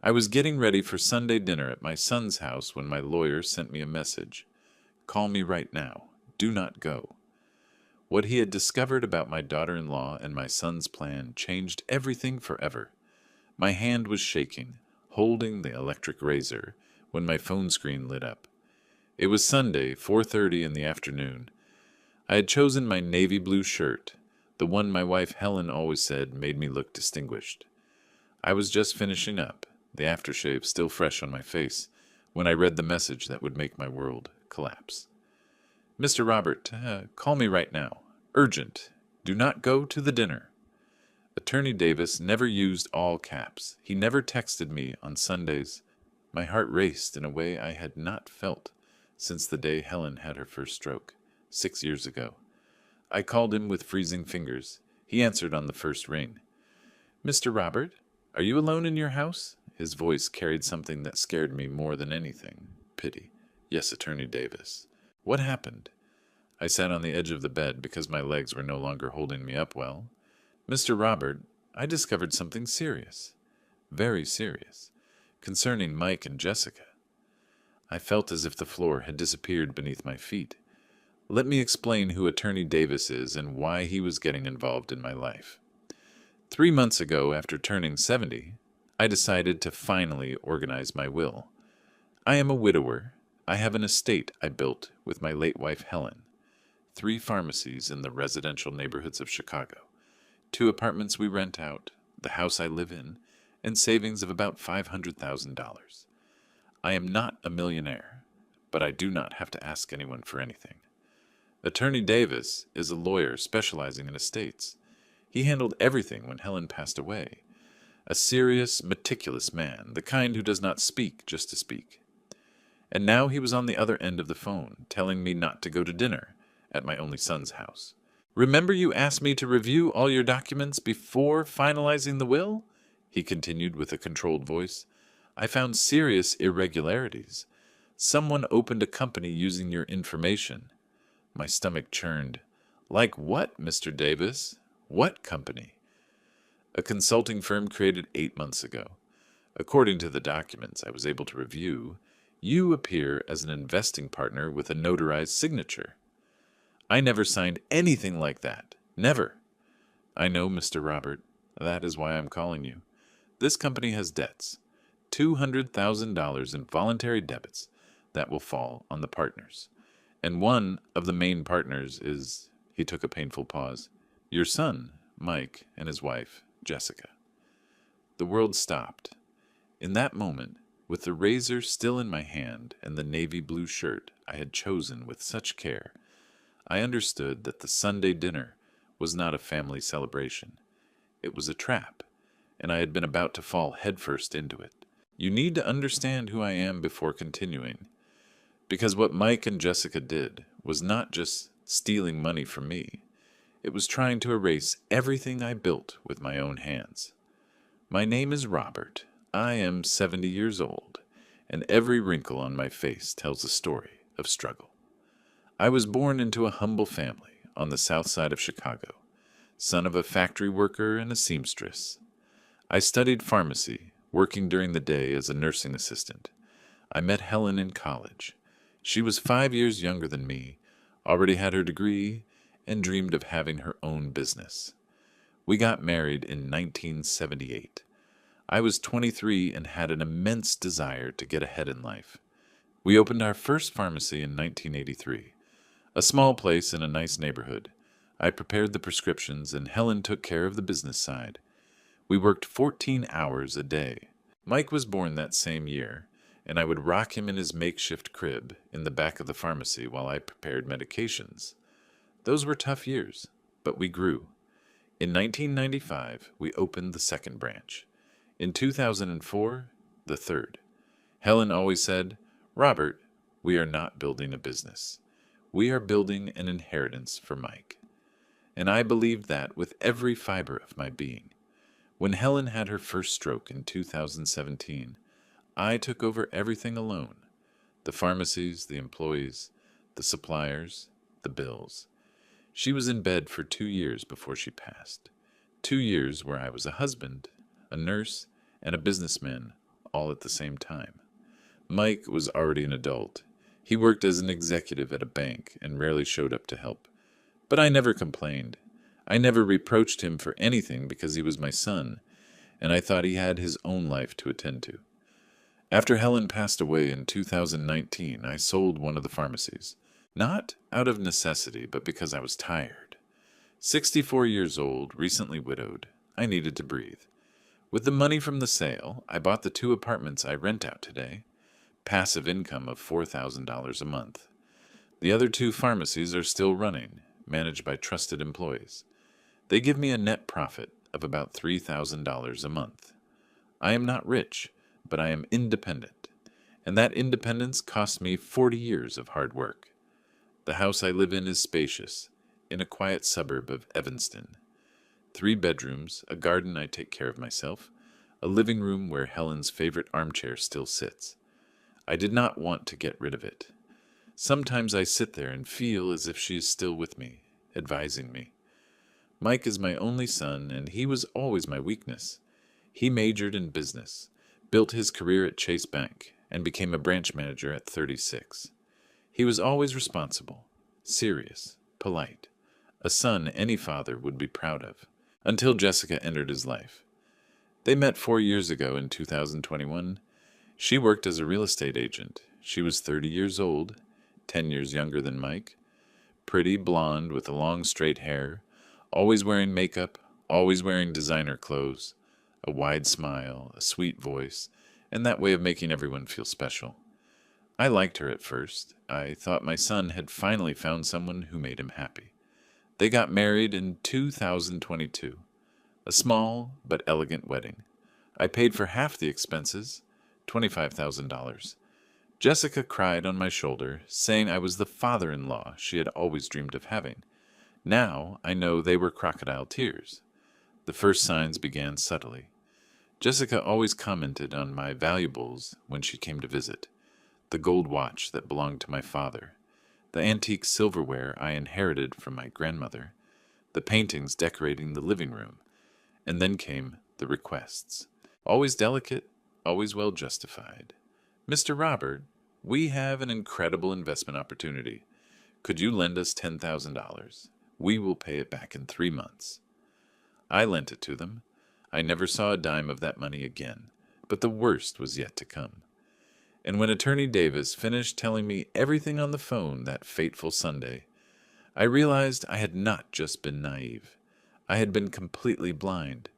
I was getting ready for Sunday dinner at my son's house when my lawyer sent me a message. Call me right now. Do not go. What he had discovered about my daughter-in-law and my son's plan changed everything forever. My hand was shaking, holding the electric razor, when my phone screen lit up. It was Sunday, 4:30 in the afternoon. I had chosen my navy blue shirt, the one my wife Helen always said made me look distinguished. I was just finishing up, the aftershave still fresh on my face, when I read the message that would make my world collapse. Mr. Robert, call me right now. Urgent. Do not go to the dinner. Attorney Davis never used all caps. He never texted me on Sundays. My heart raced in a way I had not felt since the day Helen had her first stroke, 6 years ago. I called him with freezing fingers. He answered on the first ring. Mr. Robert, are you alone in your house? His voice carried something that scared me more than anything. Pity. Yes, Attorney Davis. What happened? I sat on the edge of the bed because my legs were no longer holding me up well. Mr. Robert, I discovered something serious. Very serious. Concerning Mike and Jessica. I felt as if the floor had disappeared beneath my feet. Let me explain who Attorney Davis is and why he was getting involved in my life. 3 months ago, after turning 70, I decided to finally organize my will. I am a widower. I have an estate I built with my late wife Helen. 3 pharmacies in the residential neighborhoods of Chicago. 2 apartments we rent out, the house I live in, and savings of about $500,000. I am not a millionaire, but I do not have to ask anyone for anything. Attorney Davis is a lawyer specializing in estates. He handled everything when Helen passed away. A serious, meticulous man, the kind who does not speak just to speak. And now he was on the other end of the phone, telling me not to go to dinner at my only son's house. Remember you asked me to review all your documents before finalizing the will? He continued with a controlled voice. I found serious irregularities. Someone opened a company using your information. My stomach churned. Like what, Mr. Davis? What company? A consulting firm created 8 months ago. According to the documents I was able to review, you appear as an investing partner with a notarized signature. I never signed anything like that. Never. I know, Mr. Robert. That is why I'm calling you. This company has debts. $200,000 in voluntary debits that will fall on the partners. And one of the main partners is, he took a painful pause, your son, Mike, and his wife, Jessica. The world stopped. In that moment, with the razor still in my hand and the navy blue shirt I had chosen with such care, I understood that the Sunday dinner was not a family celebration. It was a trap, and I had been about to fall headfirst into it. You need to understand who I am before continuing, because what Mike and Jessica did was not just stealing money from me. It was trying to erase everything I built with my own hands. My name is Robert. I am 70 years old, and every wrinkle on my face tells a story of struggle. I was born into a humble family on the south side of Chicago, son of a factory worker and a seamstress. I studied pharmacy, working during the day as a nursing assistant. I met Helen in college. She was 5 years younger than me, already had her degree, and dreamed of having her own business. We got married in 1978. I was 23 and had an immense desire to get ahead in life. We opened our first pharmacy in 1983, a small place in a nice neighborhood. I prepared the prescriptions, and Helen took care of the business side. We worked 14 hours a day. Mike was born that same year, and I would rock him in his makeshift crib in the back of the pharmacy while I prepared medications. Those were tough years, but we grew. In 1995, we opened the second branch. In 2004, the third. Helen always said, Robert, we are not building a business. We are building an inheritance for Mike. And I believed that with every fiber of my being. When Helen had her first stroke in 2017, I took over everything alone. The pharmacies, the employees, the suppliers, the bills. She was in bed for 2 years before she passed. 2 years where I was a husband, a nurse, and a businessman all at the same time. Mike was already an adult. He worked as an executive at a bank and rarely showed up to help. But I never complained. I never reproached him for anything because he was my son, and I thought he had his own life to attend to. After Helen passed away in 2019, I sold one of the pharmacies. Not out of necessity, but because I was tired. 64 years old, recently widowed, I needed to breathe. With the money from the sale, I bought the 2 apartments I rent out today. Passive income of $4,000 a month. The other 2 pharmacies are still running, managed by trusted employees. They give me a net profit of about $3,000 a month. I am not rich, but I am independent, and that independence cost me 40 years of hard work. The house I live in is spacious, in a quiet suburb of Evanston. 3 bedrooms, a garden I take care of myself, a living room where Helen's favorite armchair still sits. I did not want to get rid of it. Sometimes I sit there and feel as if she is still with me, advising me. Mike is my only son, and he was always my weakness. He majored in business, built his career at Chase Bank, and became a branch manager at 36. He was always responsible, serious, polite, a son any father would be proud of, until Jessica entered his life. They met 4 years ago in 2021. She worked as a real estate agent. She was 30 years old, 10 years younger than Mike, pretty blonde with long straight hair, always wearing makeup, always wearing designer clothes, a wide smile, a sweet voice, and that way of making everyone feel special. I liked her at first. I thought my son had finally found someone who made him happy. They got married in 2022, a small but elegant wedding. I paid for half the expenses, $25,000. Jessica cried on my shoulder, saying I was the father-in-law she had always dreamed of having. Now I know they were crocodile tears. The first signs began subtly. Jessica always commented on my valuables when she came to visit. The gold watch that belonged to my father, the antique silverware I inherited from my grandmother, the paintings decorating the living room, and then came the requests. Always delicate, always well justified. Mr. Robert, we have an incredible investment opportunity. Could you lend us $10,000? We will pay it back in 3 months. I lent it to them. I never saw a dime of that money again, but the worst was yet to come. And when Attorney Davis finished telling me everything on the phone that fateful Sunday, I realized I had not just been naive. I had been completely blind.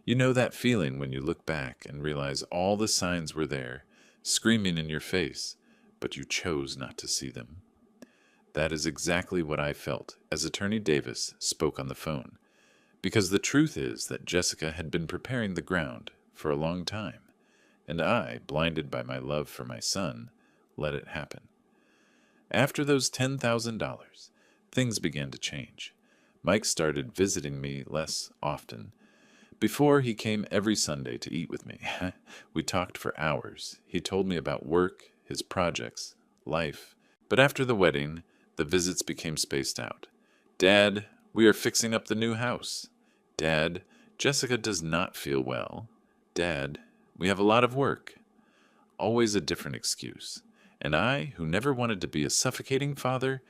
You know that feeling when you look back and realize all the signs were there, screaming in your face, but you chose not to see them. That is exactly what I felt as Attorney Davis spoke on the phone, because the truth is that Jessica had been preparing the ground for a long time, and I, blinded by my love for my son, let it happen. After those $10,000, things began to change. Mike started visiting me less often. Before, he came every Sunday to eat with me. We talked for hours. He told me about work, his projects, life. But after the wedding, the visits became spaced out. Dad, we are fixing up the new house. Dad, Jessica does not feel well. Dad, we have a lot of work. Always a different excuse. And I, who never wanted to be a suffocating father,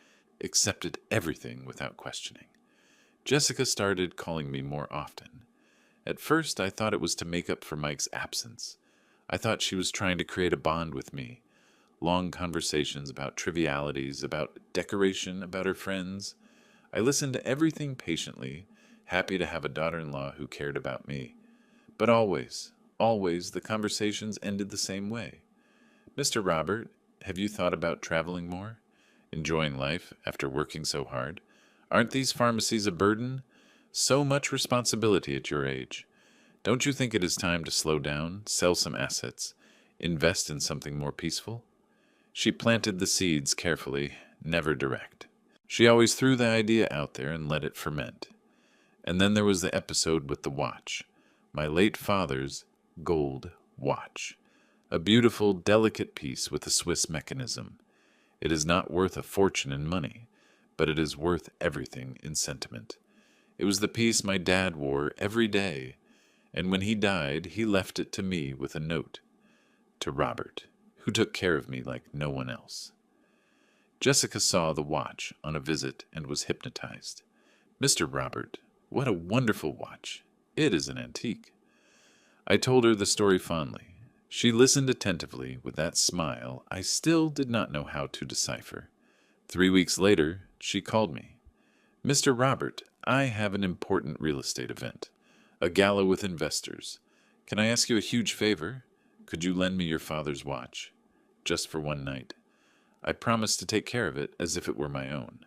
accepted everything without questioning. Jessica started calling me more often. At first, I thought it was to make up for Mike's absence. I thought she was trying to create a bond with me. Long conversations about trivialities, about decoration, about her friends. I listened to everything patiently, happy to have a daughter-in-law who cared about me. But always, the conversations ended the same way. Mr. Robert, have you thought about traveling more? Enjoying life after working so hard? Aren't these pharmacies a burden? So much responsibility at your age. Don't you think it is time to slow down, sell some assets, invest in something more peaceful? She planted the seeds carefully, never direct. She always threw the idea out there and let it ferment. And then there was the episode with the watch, my late father's gold watch. A beautiful, delicate piece with a Swiss mechanism. It is not worth a fortune in money, but it is worth everything in sentiment. It was the piece my dad wore every day, and when he died, he left it to me with a note. to Robert, who took care of me like no one else. Jessica saw the watch on a visit and was hypnotized. Mr. Robert, what a wonderful watch. It is an antique. I told her the story fondly. She listened attentively with that smile I still did not know how to decipher. 3 weeks later, she called me. Mr. Robert, I have an important real estate event, a gala with investors. Can I ask you a huge favor? Could you lend me your father's watch? Just for one night. I promised to take care of it as if it were my own.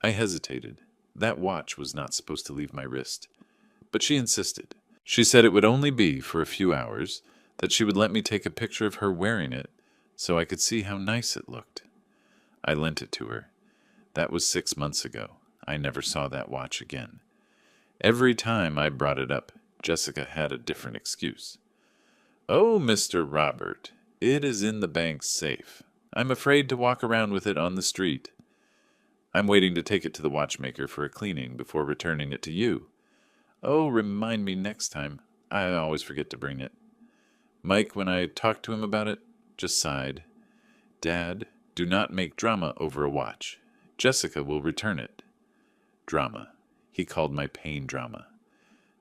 I hesitated. That watch was not supposed to leave my wrist. But she insisted. She said it would only be for a few hours, that she would let me take a picture of her wearing it so I could see how nice it looked. I lent it to her. That was 6 months ago. I never saw that watch again. Every time I brought it up, Jessica had a different excuse. Oh, Mr. Robert, it is in the bank's safe. I'm afraid to walk around with it on the street. I'm waiting to take it to the watchmaker for a cleaning before returning it to you. Oh, remind me next time. I always forget to bring it. Mike, when I talked to him about it, just sighed. Dad, do not make drama over a watch. Jessica will return it. Drama. He called my pain drama.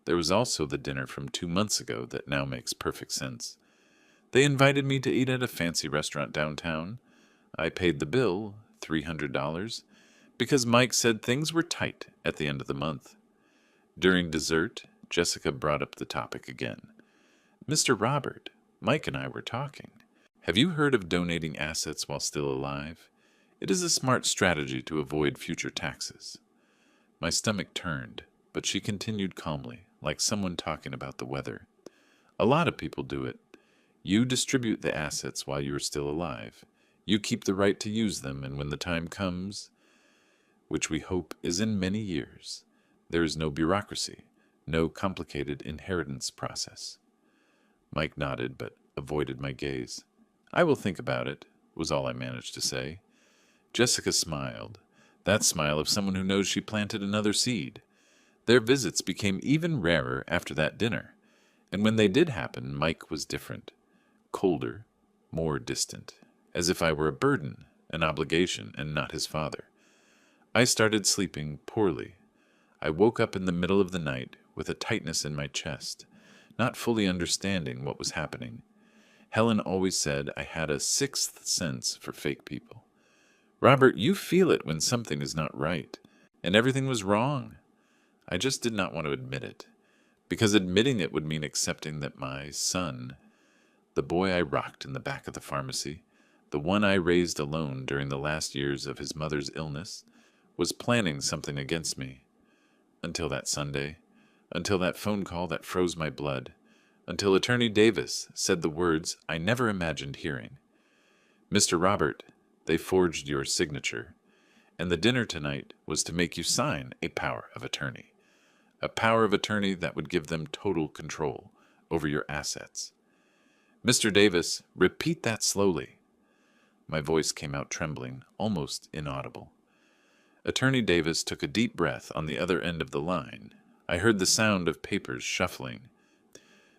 There was also the dinner from 2 months ago that now makes perfect sense. They invited me to eat at a fancy restaurant downtown. I paid the bill, $300, because Mike said things were tight at the end of the month. During dessert, Jessica brought up the topic again. Mr. Robert, Mike and I were talking. Have you heard of donating assets while still alive? It is a smart strategy to avoid future taxes. My stomach turned, but she continued calmly, like someone talking about the weather. A lot of people do it. You distribute the assets while you are still alive. You keep the right to use them, and when the time comes, which we hope is in many years, there is no bureaucracy, no complicated inheritance process. Mike nodded, but avoided my gaze. I will think about it, was all I managed to say. Jessica smiled, that smile of someone who knows she planted another seed. Their visits became even rarer after that dinner, and when they did happen, Mike was different, colder, more distant, as if I were a burden, an obligation, and not his father. I started sleeping poorly. I woke up in the middle of the night with a tightness in my chest, not fully understanding what was happening. Helen always said I had a sixth sense for fake people. Robert, you feel it when something is not right, and everything was wrong. I just did not want to admit it, because admitting it would mean accepting that my son, the boy I rocked in the back of the pharmacy, the one I raised alone during the last years of his mother's illness, was planning something against me. Until that Sunday, until that phone call that froze my blood, until Attorney Davis said the words I never imagined hearing. Mr. Robert, they forged your signature, and the dinner tonight was to make you sign a power of attorney. A power of attorney that would give them total control over your assets. Mr. Davis, repeat that slowly. My voice came out trembling, almost inaudible. Attorney Davis took a deep breath on the other end of the line. I heard the sound of papers shuffling.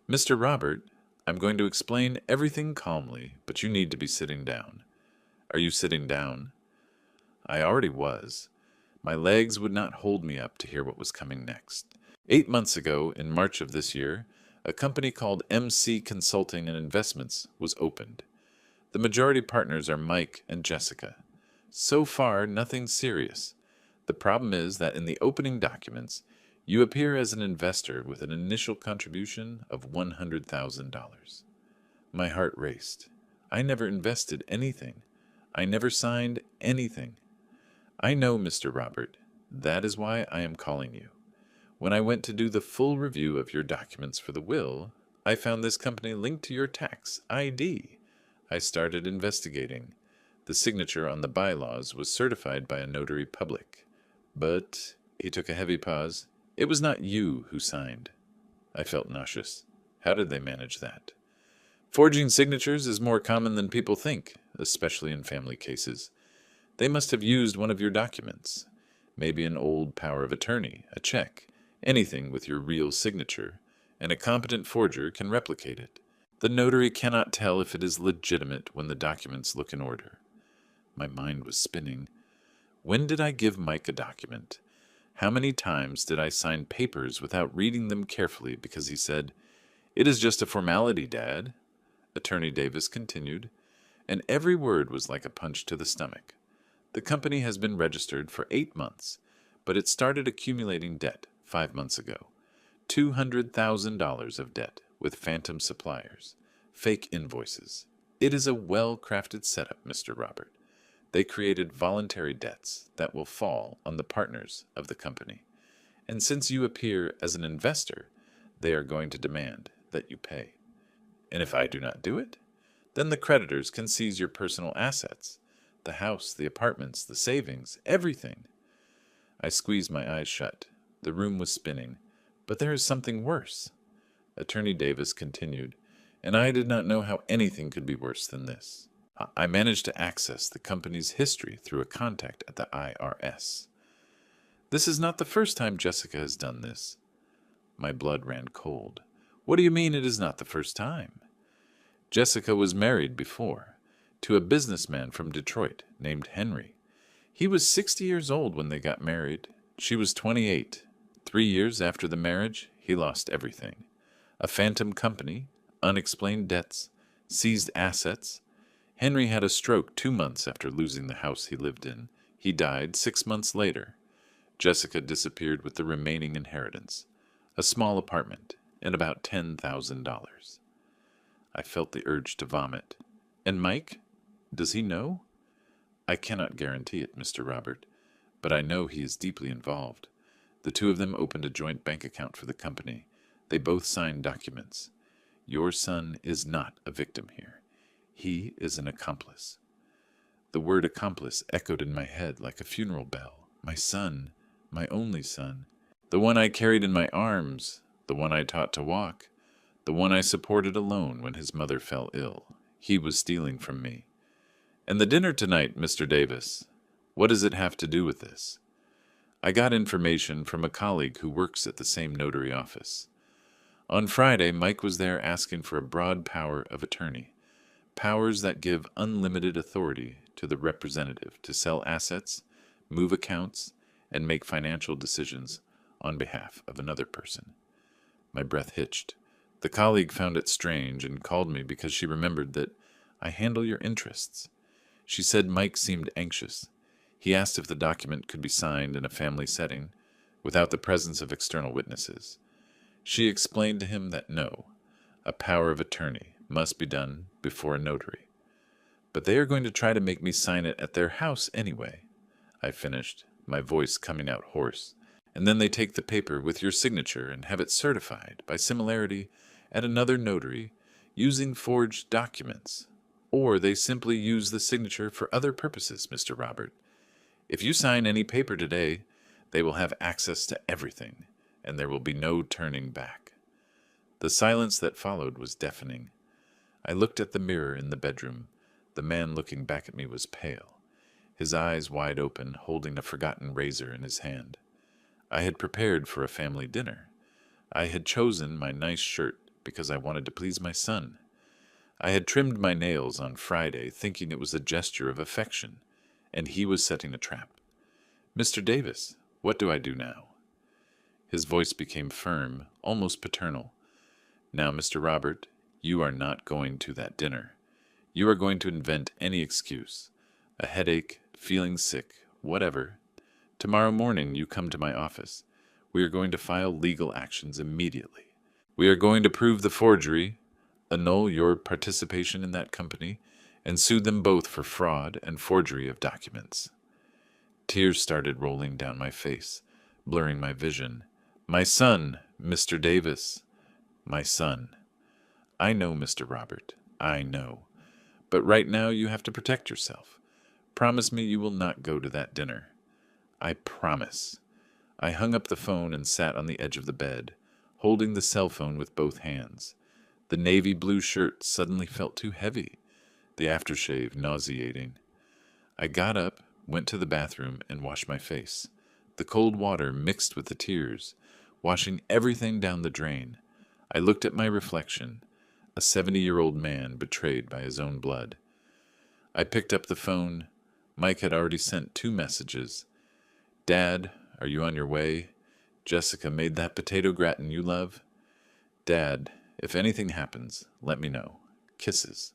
Mr. Robert, I'm going to explain everything calmly, but you need to be sitting down. Are you sitting down? I already was. My legs would not hold me up to hear what was coming next. 8 months ago, in March of this year, a company called MC Consulting and Investments was opened. The majority partners are Mike and Jessica. So far, nothing serious. The problem is that in the opening documents, you appear as an investor with an initial contribution of $100,000. My heart raced. I never invested anything. I never signed anything. I know, Mr. Robert. That is why I am calling you. When I went to do the full review of your documents for the will, I found this company linked to your tax ID. I started investigating. The signature on the bylaws was certified by a notary public. But, he took a heavy pause, it was not you who signed. I felt nauseous. How did they manage that? Forging signatures is more common than people think, especially in family cases. They must have used one of your documents. Maybe an old power of attorney, a check, anything with your real signature, and a competent forger can replicate it. The notary cannot tell if it is legitimate when the documents look in order. My mind was spinning. When did I give Mike a document? How many times did I sign papers without reading them carefully because he said, "It is just a formality, Dad," Attorney Davis continued, and every word was like a punch to the stomach. The company has been registered for 8 months, but it started accumulating debt 5 months ago. $200,000 of debt with phantom suppliers, fake invoices. It is a well-crafted setup, Mr. Robert. They created voluntary debts that will fall on the partners of the company. And since you appear as an investor, they are going to demand that you pay. And if I do not do it, then the creditors can seize your personal assets, the house, the apartments, the savings, everything. I squeezed my eyes shut. The room was spinning. But there is something worse, Attorney Davis continued, and I did not know how anything could be worse than this. I managed to access the company's history through a contact at the IRS. This is not the first time Jessica has done this. My blood ran cold. What do you mean it is not the first time? Jessica was married before, to a businessman from Detroit named Henry. He was 60 years old when they got married. She was 28. 3 years after the marriage, he lost everything. A phantom company, unexplained debts, seized assets. Henry had a stroke 2 months after losing the house he lived in. He died 6 months later. Jessica disappeared with the remaining inheritance, a small apartment, and about $10,000. I felt the urge to vomit. And Mike? Does he know? I cannot guarantee it, Mr. Robert, but I know he is deeply involved. The two of them opened a joint bank account for the company. They both signed documents. Your son is not a victim here. He is an accomplice. The word accomplice echoed in my head like a funeral bell. My son, my only son, the one I carried in my arms, the one I taught to walk, the one I supported alone when his mother fell ill. He was stealing from me. And the dinner tonight, Mr. Davis, what does it have to do with this? I got information from a colleague who works at the same notary office. On Friday, Mike was there asking for a broad power of attorney, powers that give unlimited authority to the representative to sell assets, move accounts, and make financial decisions on behalf of another person. My breath hitched. The colleague found it strange and called me because she remembered that I handle your interests. She said Mike seemed anxious. He asked if the document could be signed in a family setting, without the presence of external witnesses. She explained to him that no, a power of attorney must be done before a notary. But they are going to try to make me sign it at their house anyway, I finished, my voice coming out hoarse. And then they take the paper with your signature and have it certified by similarity at another notary using forged documents. Or they simply use the signature for other purposes, Mr. Robert. If you sign any paper today, they will have access to everything, and there will be no turning back. The silence that followed was deafening. I looked at the mirror in the bedroom. The man looking back at me was pale, his eyes wide open, holding a forgotten razor in his hand. I had prepared for a family dinner. I had chosen my nice shirt because I wanted to please my son. I had trimmed my nails on Friday, thinking it was a gesture of affection, and he was setting a trap. Mr. Davis, what do I do now? His voice became firm, almost paternal. Now, Mr. Robert, you are not going to that dinner. You are going to invent any excuse. A headache, feeling sick, whatever. Tomorrow morning you come to my office. We are going to file legal actions immediately. We are going to prove the forgery, annul your participation in that company, and sue them both for fraud and forgery of documents. Tears started rolling down my face, blurring my vision. My son, Mr. Davis. My son. I know, Mr. Robert. I know. But right now you have to protect yourself. Promise me you will not go to that dinner. I promise. I hung up the phone and sat on the edge of the bed, holding the cell phone with both hands. The navy blue shirt suddenly felt too heavy, the aftershave nauseating. I got up, went to the bathroom, and washed my face. The cold water mixed with the tears, washing everything down the drain. I looked at my reflection. A 70-year-old man betrayed by his own blood. I picked up the phone. Mike had already sent 2 messages. Dad, are you on your way? Jessica made that potato gratin you love. Dad, if anything happens, let me know. Kisses.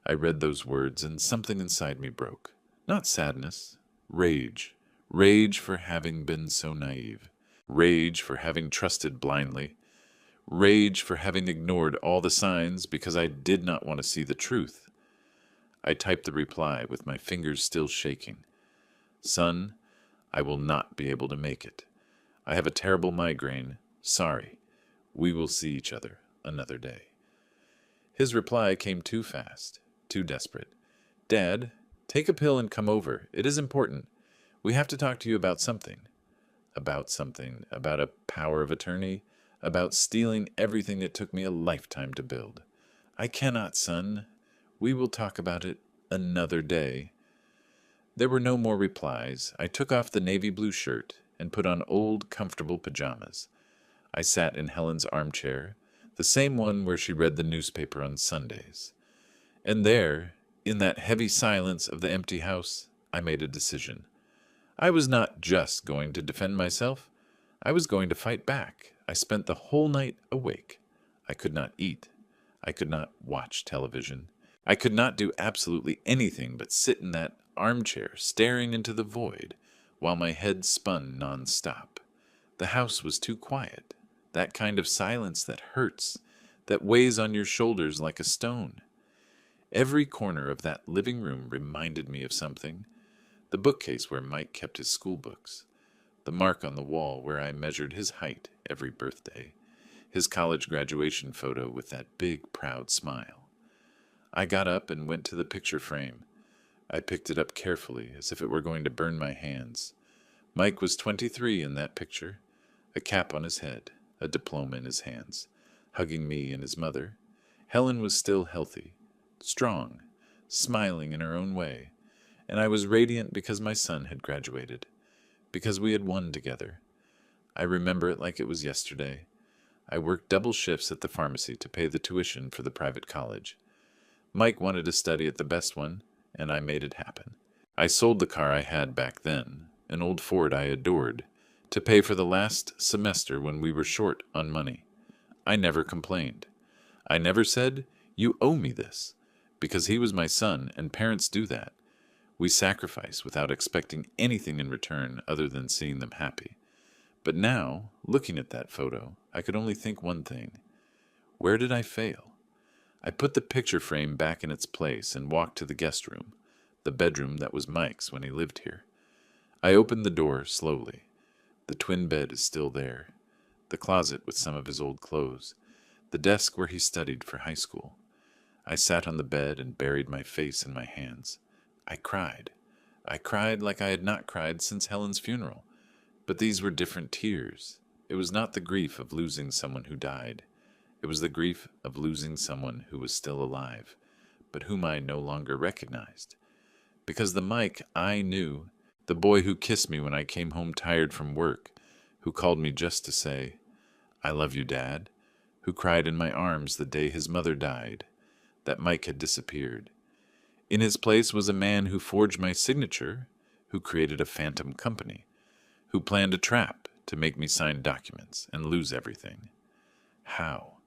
I read those words and something inside me broke. Not sadness. Rage. Rage for having been so naive. Rage for having trusted blindly. Rage for having ignored all the signs because I did not want to see the truth. I typed the reply with my fingers still shaking. Son, I will not be able to make it. I have a terrible migraine. Sorry. We will see each other another day. His reply came too fast, too desperate. Dad, take a pill and come over. It is important. We have to talk to you about something. About something. About a power of attorney. About stealing everything that took me a lifetime to build. I cannot, son. We will talk about it another day. There were no more replies. I took off the navy blue shirt and put on old, comfortable pajamas. I sat in Helen's armchair, the same one where she read the newspaper on Sundays. And there, in that heavy silence of the empty house, I made a decision. I was not just going to defend myself. I was going to fight back. I spent the whole night awake. I could not eat. I could not watch television. I could not do absolutely anything but sit in that armchair staring into the void while my head spun nonstop. The house was too quiet. That kind of silence that hurts, that weighs on your shoulders like a stone. Every corner of that living room reminded me of something. The bookcase where Mike kept his school books. The mark on the wall where I measured his height every birthday. His college graduation photo with that big, proud smile. I got up and went to the picture frame. I picked it up carefully, as if it were going to burn my hands. Mike was 23 in that picture, a cap on his head, a diploma in his hands, hugging me and his mother. Helen was still healthy, strong, smiling in her own way, and I was radiant because my son had graduated, because we had won together. I remember it like it was yesterday. I worked double shifts at the pharmacy to pay the tuition for the private college. Mike wanted to study at the best one, and I made it happen. I sold the car I had back then, an old Ford I adored, to pay for the last semester when we were short on money. I never complained. I never said, "You owe me this," because he was my son, and parents do that. We sacrifice without expecting anything in return other than seeing them happy. But now, looking at that photo, I could only think one thing. Where did I fail? I put the picture frame back in its place and walked to the guest room, the bedroom that was Mike's when he lived here. I opened the door slowly. The twin bed is still there, the closet with some of his old clothes, the desk where he studied for high school. I sat on the bed and buried my face in my hands. I cried. I cried like I had not cried since Helen's funeral. But these were different tears. It was not the grief of losing someone who died. It was the grief of losing someone who was still alive, but whom I no longer recognized. Because the Mike I knew, the boy who kissed me when I came home tired from work, who called me just to say, "I love you, Dad," who cried in my arms the day his mother died, that Mike had disappeared. In his place was a man who forged my signature, who created a phantom company, who planned a trap to make me sign documents and lose everything. How?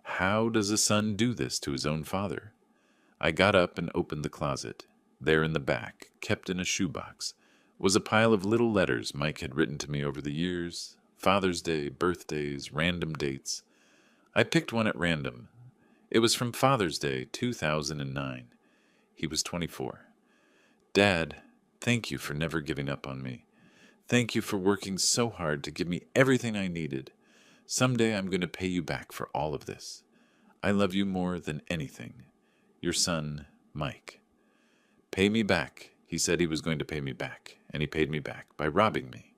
How does a son do this to his own father? I got up and opened the closet. There in the back, kept in a shoebox, was a pile of little letters Mike had written to me over the years, Father's Day, birthdays, random dates. I picked one at random. It was from Father's Day, 2009. He was 24. Dad, thank you for never giving up on me. Thank you for working so hard to give me everything I needed. Someday I'm going to pay you back for all of this. I love you more than anything. Your son, Mike. Pay me back. He said he was going to pay me back, and he paid me back by robbing me.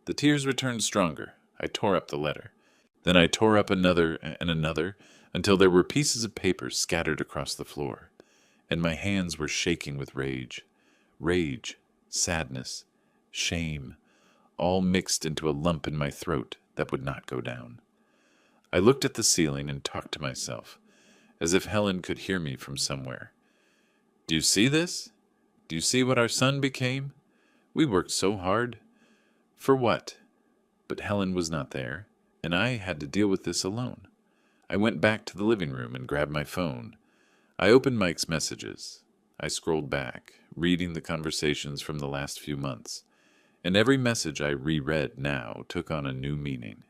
The tears returned stronger. I tore up the letter. Then I tore up another and another until there were pieces of paper scattered across the floor, and my hands were shaking with rage. Rage, sadness, shame, all mixed into a lump in my throat that would not go down. I looked at the ceiling and talked to myself. as if Helen could hear me from somewhere. "Do you see this? Do you see what our son became? We worked so hard. For what?" But Helen was not there, and I had to deal with this alone. I went back to the living room and grabbed my phone. I opened Mike's messages. I scrolled back, reading the conversations from the last few months, and every message I reread now took on a new meaning.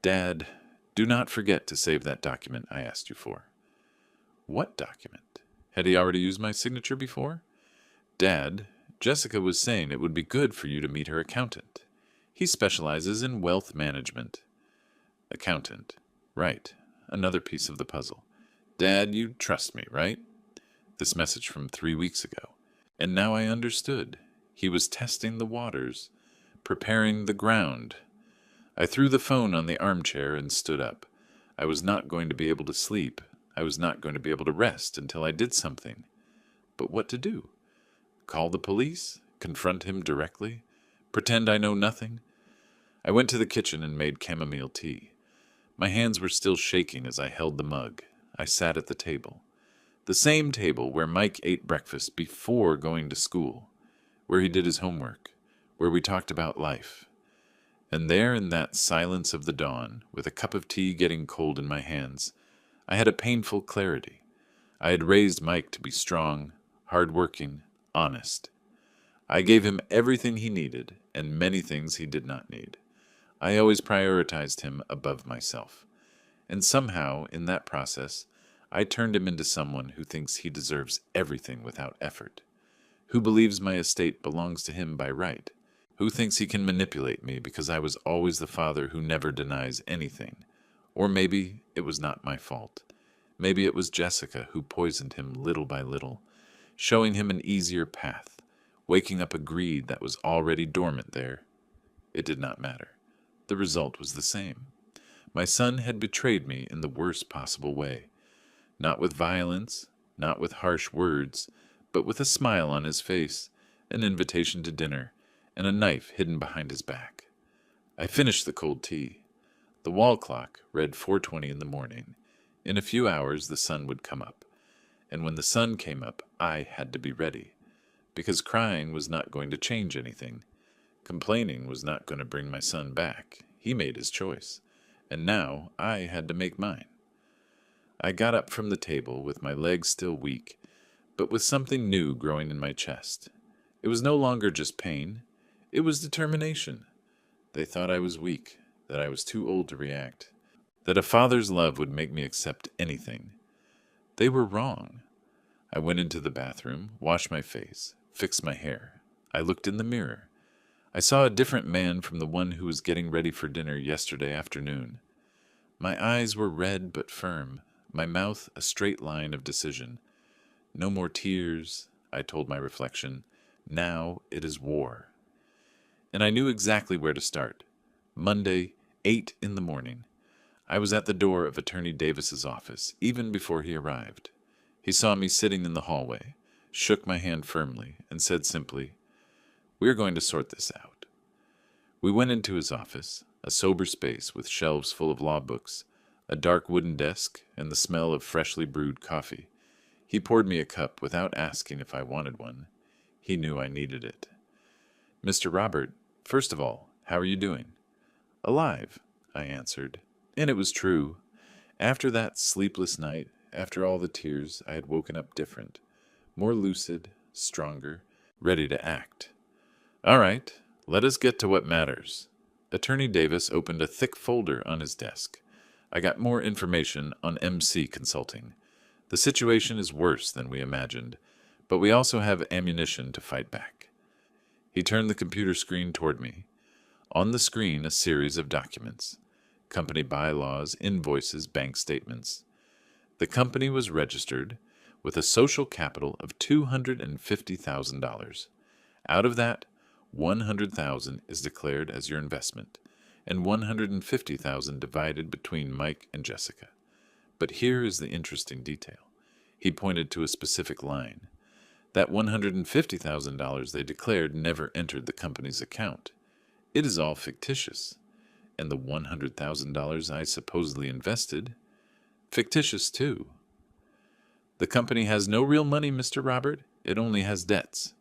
"Dad, do not forget to save that document I asked you for." What document? Had he already used my signature before? "Dad, Jessica was saying it would be good for you to meet her accountant. He specializes in wealth management." Accountant. Right. Another piece of the puzzle. "Dad, you trust me, right?" This message from 3 weeks ago. And now I understood. He was testing the waters, preparing the ground. I threw the phone on the armchair and stood up. I was not going to be able to sleep. I was not going to be able to rest until I did something. But what to do? Call the police? Confront him directly? Pretend I know nothing? I went to the kitchen and made chamomile tea. My hands were still shaking as I held the mug. I sat at the table. The same table where Mike ate breakfast before going to school, where he did his homework, where we talked about life. And there in that silence of the dawn, with a cup of tea getting cold in my hands, I had a painful clarity. I had raised Mike to be strong, hard-working, honest. I gave him everything he needed and many things he did not need. I always prioritized him above myself. And somehow, in that process, I turned him into someone who thinks he deserves everything without effort, who believes my estate belongs to him by right, who thinks he can manipulate me because I was always the father who never denies anything. Or maybe it was not my fault. Maybe it was Jessica who poisoned him little by little, showing him an easier path, waking up a greed that was already dormant there. It did not matter. The result was the same. My son had betrayed me in the worst possible way. Not with violence, not with harsh words, but with a smile on his face, an invitation to dinner, and a knife hidden behind his back. I finished the cold tea. The wall clock read 4:20 in the morning. In a few hours the sun would come up. And when the sun came up, I had to be ready. Because crying was not going to change anything. Complaining was not going to bring my son back. He made his choice. And now I had to make mine. I got up from the table with my legs still weak, but with something new growing in my chest. It was no longer just pain. It was determination. They thought I was weak, that I was too old to react, that a father's love would make me accept anything. They were wrong. I went into the bathroom, washed my face, fixed my hair. I looked in the mirror. I saw a different man from the one who was getting ready for dinner yesterday afternoon. My eyes were red but firm, my mouth a straight line of decision. No more tears, I told my reflection. Now it is war. And I knew exactly where to start. Monday, 8 in the morning. I was at the door of Attorney Davis's office, even before he arrived. He saw me sitting in the hallway, shook my hand firmly, and said simply, "We are going to sort this out." We went into his office, a sober space with shelves full of law books, a dark wooden desk, and the smell of freshly brewed coffee. He poured me a cup without asking if I wanted one. He knew I needed it. "Mr. Robert, first of all, how are you doing?" "Alive," I answered. And it was true. After that sleepless night, after all the tears, I had woken up different, more lucid, stronger, ready to act. "All right, let us get to what matters." Attorney Davis opened a thick folder on his desk. I got more information on MC Consulting. The situation is worse than we imagined, but we also have ammunition to fight back. He turned the computer screen toward me. On the screen, a series of documents. Company bylaws, invoices, bank statements. The company was registered with a social capital of $250,000. Out of that, $100,000 is declared as your investment, and $150,000 divided between Mike and Jessica. But here is the interesting detail. He pointed to a specific line. That $150,000 they declared never entered the company's account. It is all fictitious. And the $100,000 I supposedly invested, Fictitious, too. The company has no real money, Mr. Robert. It only has debts.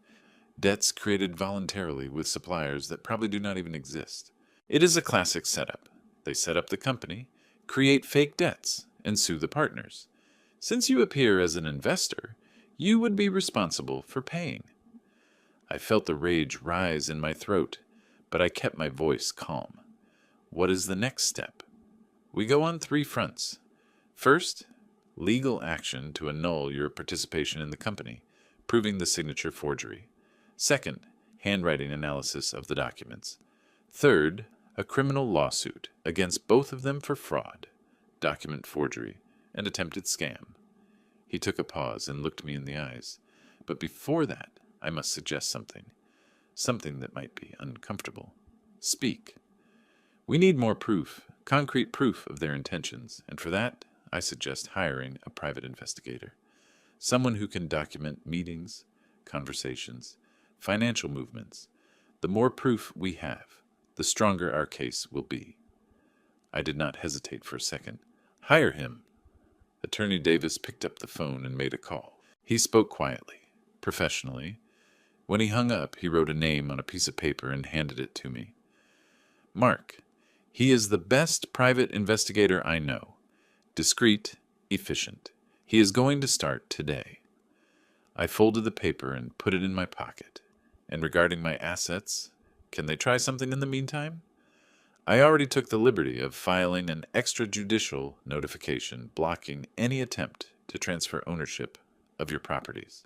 Debts created voluntarily with suppliers that probably do not even exist. It is a classic setup. They set up the company, create fake debts, and sue the partners. Since you appear as an investor, you would be responsible for paying. I felt the rage rise in my throat, but I kept my voice calm. What is the next step? We go on 3 fronts. First, legal action to annul your participation in the company, proving the signature forgery. Second, handwriting analysis of the documents. Third, a criminal lawsuit against both of them for fraud, document forgery, and attempted scam. He took a pause and looked me in the eyes. But before that, I must suggest something. Something that might be uncomfortable. Speak. We need more proof, concrete proof of their intentions, and for that, I suggest hiring a private investigator. Someone who can document meetings, conversations, financial movements. The more proof we have, the stronger our case will be. I did not hesitate for a second. Hire him. Attorney Davis picked up the phone and made a call. He spoke quietly, professionally. When he hung up, he wrote a name on a piece of paper and handed it to me. Mark. He is the best private investigator I know. Discreet, efficient. He is going to start today. I folded the paper and put it in my pocket. And regarding my assets, can they try something in the meantime? I already took the liberty of filing an extrajudicial notification blocking any attempt to transfer ownership of your properties.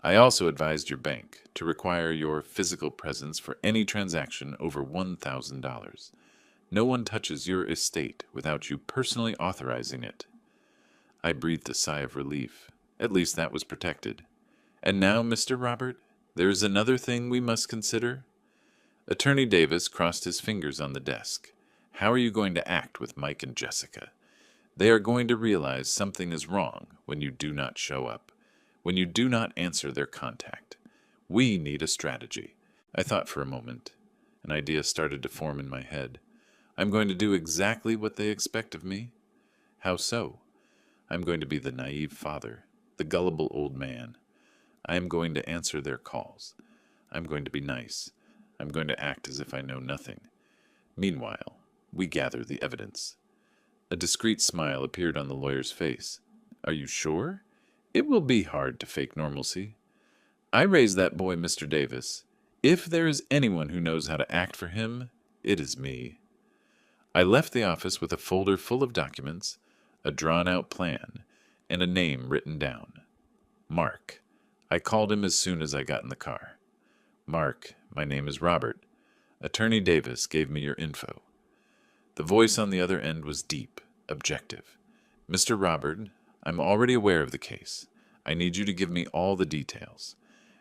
I also advised your bank to require your physical presence for any transaction over $1,000. No one touches your estate without you personally authorizing it. I breathed a sigh of relief. At least that was protected. And now, Mr. Robert, there is another thing we must consider. Attorney Davis crossed his fingers on the desk. How are you going to act with Mike and Jessica? They are going to realize something is wrong when you do not show up, when you do not answer their contact. We need a strategy. I thought for a moment. An idea started to form in my head. I'm going to do exactly what they expect of me. How so? I'm going to be the naive father, the gullible old man. I am going to answer their calls. I'm going to be nice. I'm going to act as if I know nothing. Meanwhile, we gather the evidence. A discreet smile appeared on the lawyer's face. Are you sure? It will be hard to fake normalcy. I raised that boy, Mr. Davis. If there is anyone who knows how to act for him, it is me. I left the office with a folder full of documents, a drawn-out plan, and a name written down. Mark. I called him as soon as I got in the car. Mark, my name is Robert. Attorney Davis gave me your info. The voice on the other end was deep, objective. Mr. Robert, I'm already aware of the case. I need you to give me all the details.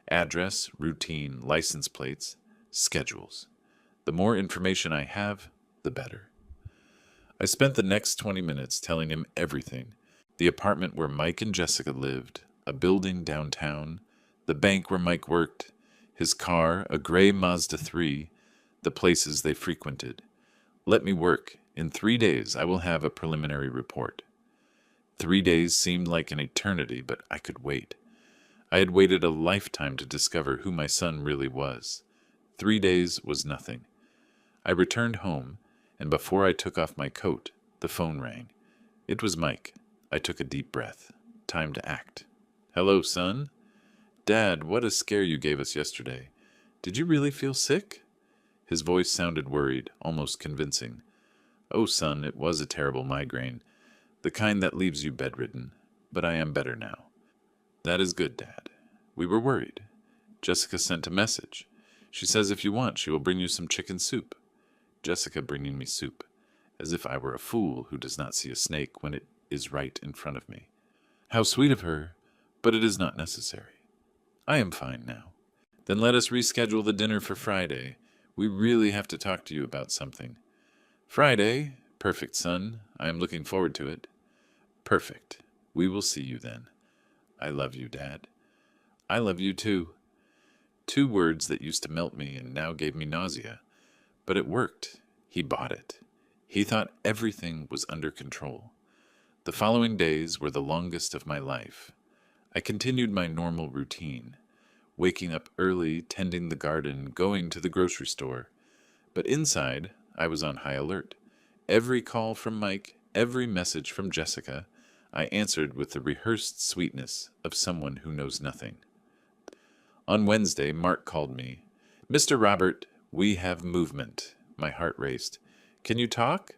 Address, routine, license plates, schedules. The more information I have, the better. I spent the next 20 minutes telling him everything. The apartment where Mike and Jessica lived, a building downtown, the bank where Mike worked, his car, a gray Mazda 3, the places they frequented. Let me work. In 3 days, I will have a preliminary report. 3 days seemed like an eternity, but I could wait. I had waited a lifetime to discover who my son really was. 3 days was nothing. I returned home, and before I took off my coat, the phone rang. It was Mike. I took a deep breath. Time to act. Hello, son. Dad, what a scare you gave us yesterday. Did you really feel sick? His voice sounded worried, almost convincing. Oh, son, it was a terrible migraine, the kind that leaves you bedridden, but I am better now. That is good, Dad. We were worried. Jessica sent a message. She says if you want, she will bring you some chicken soup. Jessica bringing me soup, as if I were a fool who does not see a snake when it is right in front of me. How sweet of her, but it is not necessary. I am fine now. Then let us reschedule the dinner for Friday. We really have to talk to you about something. Friday? Perfect, son. I am looking forward to it. Perfect. We will see you then. I love you, Dad. I love you too. 2 words that used to melt me and now gave me nausea. But it worked. He bought it. He thought everything was under control. The following days were the longest of my life. I continued my normal routine, waking up early, tending the garden, going to the grocery store. But inside, I was on high alert. Every call from Mike, every message from Jessica, I answered with the rehearsed sweetness of someone who knows nothing. On Wednesday, Mark called me. "Mr. Robert, we have movement." My heart raced. "Can you talk?"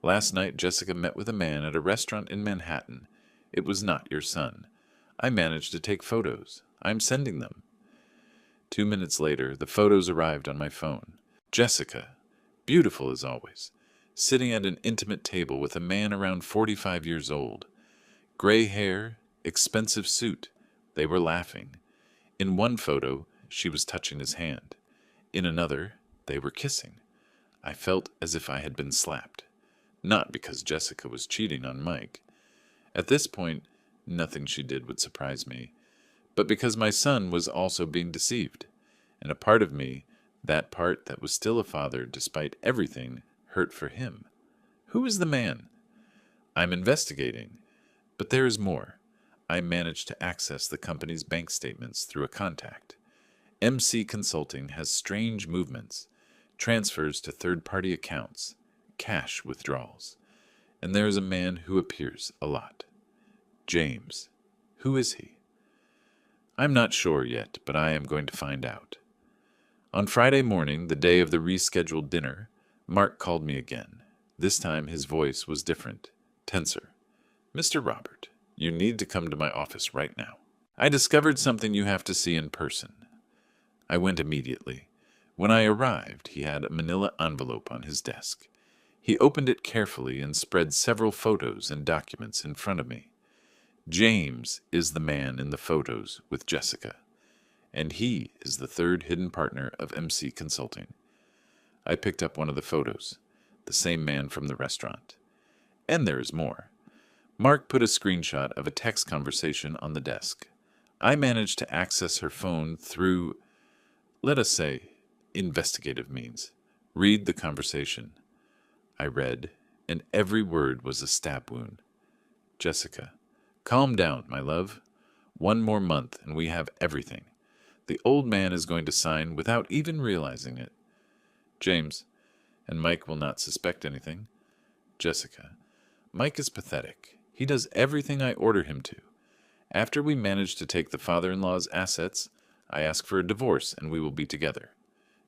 "Last night, Jessica met with a man at a restaurant in Manhattan. It was not your son. I managed to take photos. I'm sending them." 2 minutes later, the photos arrived on my phone. Jessica, beautiful as always, sitting at an intimate table with a man around 45 years old. Gray hair, expensive suit. They were laughing. In one photo, she was touching his hand. In another, they were kissing. I felt as if I had been slapped. Not because Jessica was cheating on Mike. At this point, nothing she did would surprise me, but because my son was also being deceived. And a part of me, that part that was still a father despite everything, hurt for him. Who is the man? I'm investigating. But there is more. I managed to access the company's bank statements through a contact. MC Consulting has strange movements, transfers to third-party accounts, cash withdrawals. And there is a man who appears a lot. James. Who is he? I'm not sure yet, but I am going to find out. On Friday morning, the day of the rescheduled dinner, Mark called me again. This time his voice was different, tenser. "Mr. Robert, you need to come to my office right now. I discovered something you have to see in person." I went immediately. When I arrived, he had a manila envelope on his desk. He opened it carefully and spread several photos and documents in front of me. James is the man in the photos with Jessica, and he is the third hidden partner of MC Consulting. I picked up one of the photos, the same man from the restaurant. And there is more. Mark put a screenshot of a text conversation on the desk. I managed to access her phone through, let us say, investigative means. Read the conversation. I read, and every word was a stab wound. "Jessica, calm down, my love. 1 more month and we have everything. The old man is going to sign without even realizing it. James, and Mike will not suspect anything. Jessica, Mike is pathetic. He does everything I order him to. After we manage to take the father-in-law's assets, I ask for a divorce and we will be together.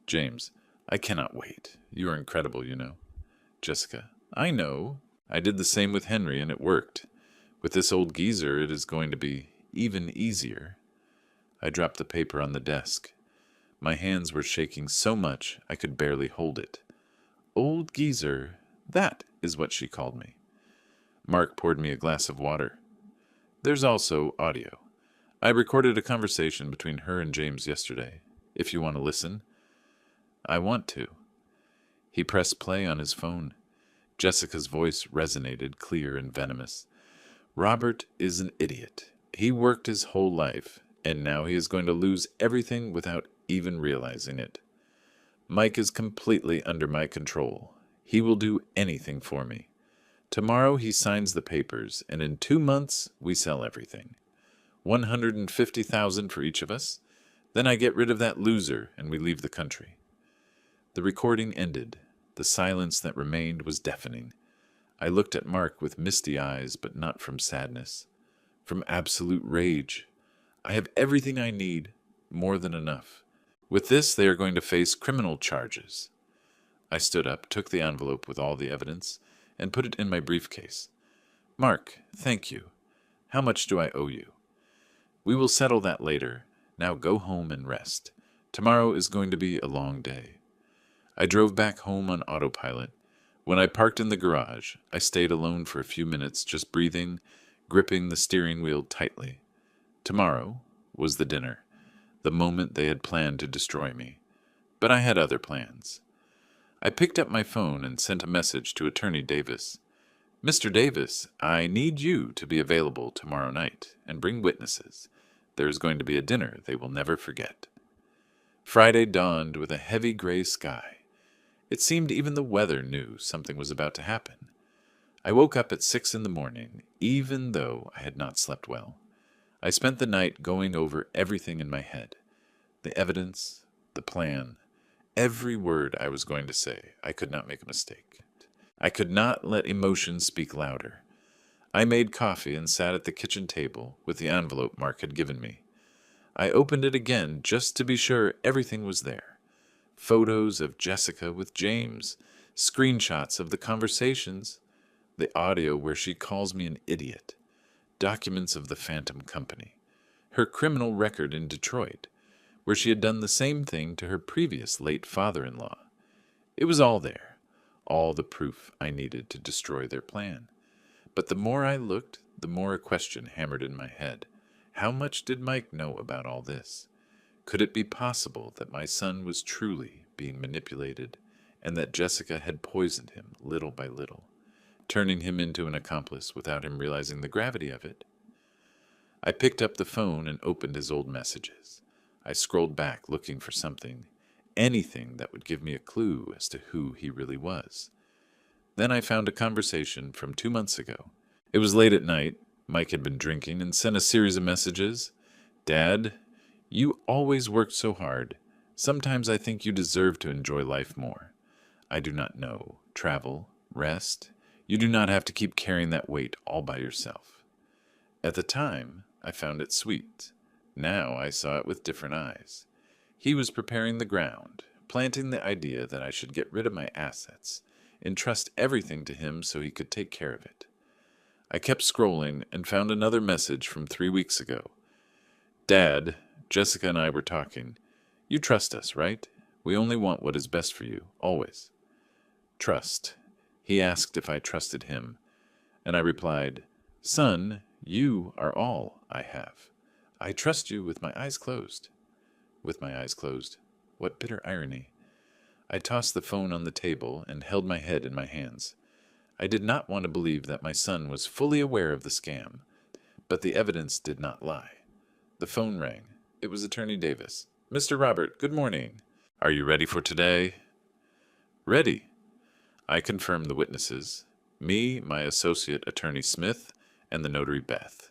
James, I cannot wait. You are incredible, you know. Jessica, I know. I did the same with Henry and it worked. With this old geezer, it is going to be even easier." I dropped the paper on the desk. My hands were shaking so much I could barely hold it. Old geezer, that is what she called me. Mark poured me a glass of water. "There's also audio. I recorded a conversation between her and James yesterday. If you want to listen." "I want to." He pressed play on his phone. Jessica's voice resonated, clear and venomous. "Robert is an idiot. He worked his whole life, and now he is going to lose everything without even realizing it. Mike is completely under my control. He will do anything for me. Tomorrow he signs the papers, and in 2 months we sell everything. 150,000 for each of us. Then I get rid of that loser and we leave the country." The recording ended. The silence that remained was deafening. I looked at Mark with misty eyes, but not from sadness. From absolute rage. I have everything I need, more than enough. With this, they are going to face criminal charges. I stood up, took the envelope with all the evidence, and put it in my briefcase. "Mark, thank you. How much do I owe you?" "We will settle that later. Now go home and rest. Tomorrow is going to be a long day." I drove back home on autopilot. When I parked in the garage, I stayed alone for a few minutes, just breathing, gripping the steering wheel tightly. Tomorrow was the dinner, the moment they had planned to destroy me. But I had other plans. I picked up my phone and sent a message to Attorney Davis. "Mr. Davis, I need you to be available tomorrow night and bring witnesses. There is going to be a dinner they will never forget." Friday dawned with a heavy gray sky. It seemed even the weather knew something was about to happen. I woke up at 6 in the morning, even though I had not slept well. I spent the night going over everything in my head. The evidence, the plan, every word I was going to say. I could not make a mistake. I could not let emotions speak louder. I made coffee and sat at the kitchen table with the envelope Mark had given me. I opened it again just to be sure everything was there. Photos of Jessica with James, screenshots of the conversations, the audio where she calls me an idiot, documents of the Phantom Company, her criminal record in Detroit, where she had done the same thing to her previous late father-in-law. It was all there, all the proof I needed to destroy their plan. But the more I looked, the more a question hammered in my head. How much did Mike know about all this? Could it be possible that my son was truly being manipulated, and that Jessica had poisoned him little by little, turning him into an accomplice without him realizing the gravity of it? I picked up the phone and opened his old messages. I scrolled back looking for something, anything that would give me a clue as to who he really was. Then I found a conversation from 2 months ago. It was late at night. Mike had been drinking and sent a series of messages. "Dad, you always worked so hard. Sometimes I think you deserve to enjoy life more. I do not know. Travel, rest. You do not have to keep carrying that weight all by yourself." At the time, I found it sweet. Now I saw it with different eyes. He was preparing the ground, planting the idea that I should get rid of my assets, entrust everything to him so he could take care of it. I kept scrolling and found another message from 3 weeks ago. "Dad, Jessica and I were talking. You trust us, right? We only want what is best for you, always." Trust. He asked if I trusted him, and I replied, "Son, you are all I have. I trust you with my eyes closed." With my eyes closed. What bitter irony. I tossed the phone on the table and held my head in my hands. I did not want to believe that my son was fully aware of the scam, but the evidence did not lie. The phone rang. It was Attorney Davis. "Mr. Robert, good morning. Are you ready for today?" "Ready." I confirmed the witnesses. Me, my associate Attorney Smith, and the notary Beth.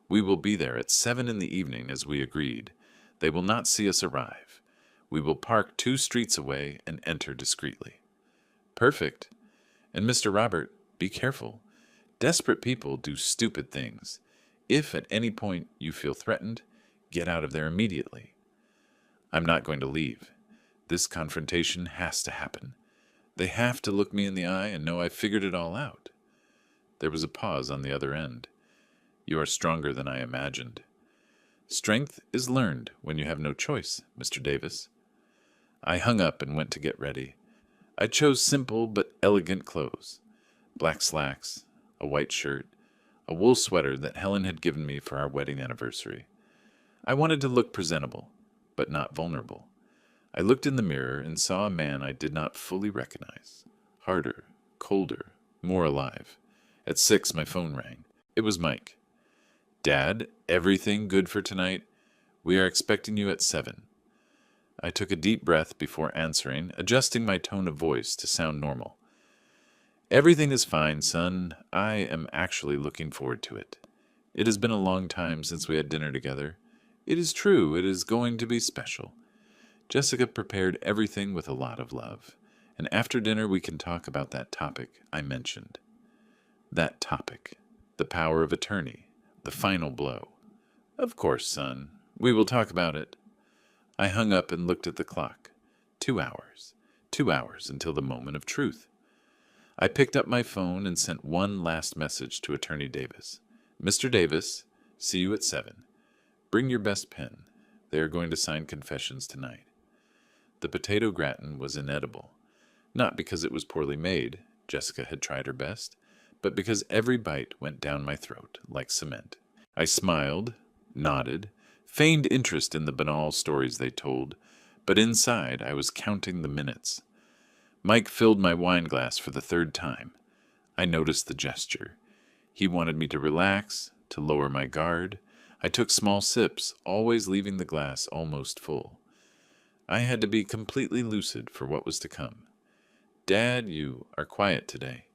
We will be there at 7 in the evening as we agreed. They will not see us arrive. We will park 2 streets away and enter discreetly. Perfect. And Mr. Robert, be careful. Desperate people do stupid things. If at any point you feel threatened, get out of there immediately. I'm not going to leave. This confrontation has to happen. They have to look me in the eye and know I've figured it all out. There was a pause on the other end. "You are stronger than I imagined." "Strength is learned when you have no choice, Mr. Davis." I hung up and went to get ready. I chose simple but elegant clothes. Black slacks, a white shirt, a wool sweater that Helen had given me for our wedding anniversary. I wanted to look presentable, but not vulnerable. I looked in the mirror and saw a man I did not fully recognize. Harder, colder, more alive. At 6, my phone rang. It was Mike. "Dad, everything good for tonight? We are expecting you at 7. I took a deep breath before answering, adjusting my tone of voice to sound normal. "Everything is fine, son. I am actually looking forward to it. It has been a long time since we had dinner together. It is true, it is going to be special. Jessica prepared everything with a lot of love, and after dinner we can talk about that topic I mentioned." That topic. The power of attorney. The final blow. "Of course, son. We will talk about it." I hung up and looked at the clock. 2 hours. 2 hours until the moment of truth. I picked up my phone and sent one last message to Attorney Davis. "Mr. Davis, see you at 7. Bring your best pen. They are going to sign confessions tonight." The potato gratin was inedible. Not because it was poorly made, Jessica had tried her best, but because every bite went down my throat like cement. I smiled, nodded, feigned interest in the banal stories they told, but inside I was counting the minutes. Mike filled my wine glass for the 3rd time. I noticed the gesture. He wanted me to relax, to lower my guard. I took small sips, always leaving the glass almost full. I had to be completely lucid for what was to come. "Dad, you are quiet today."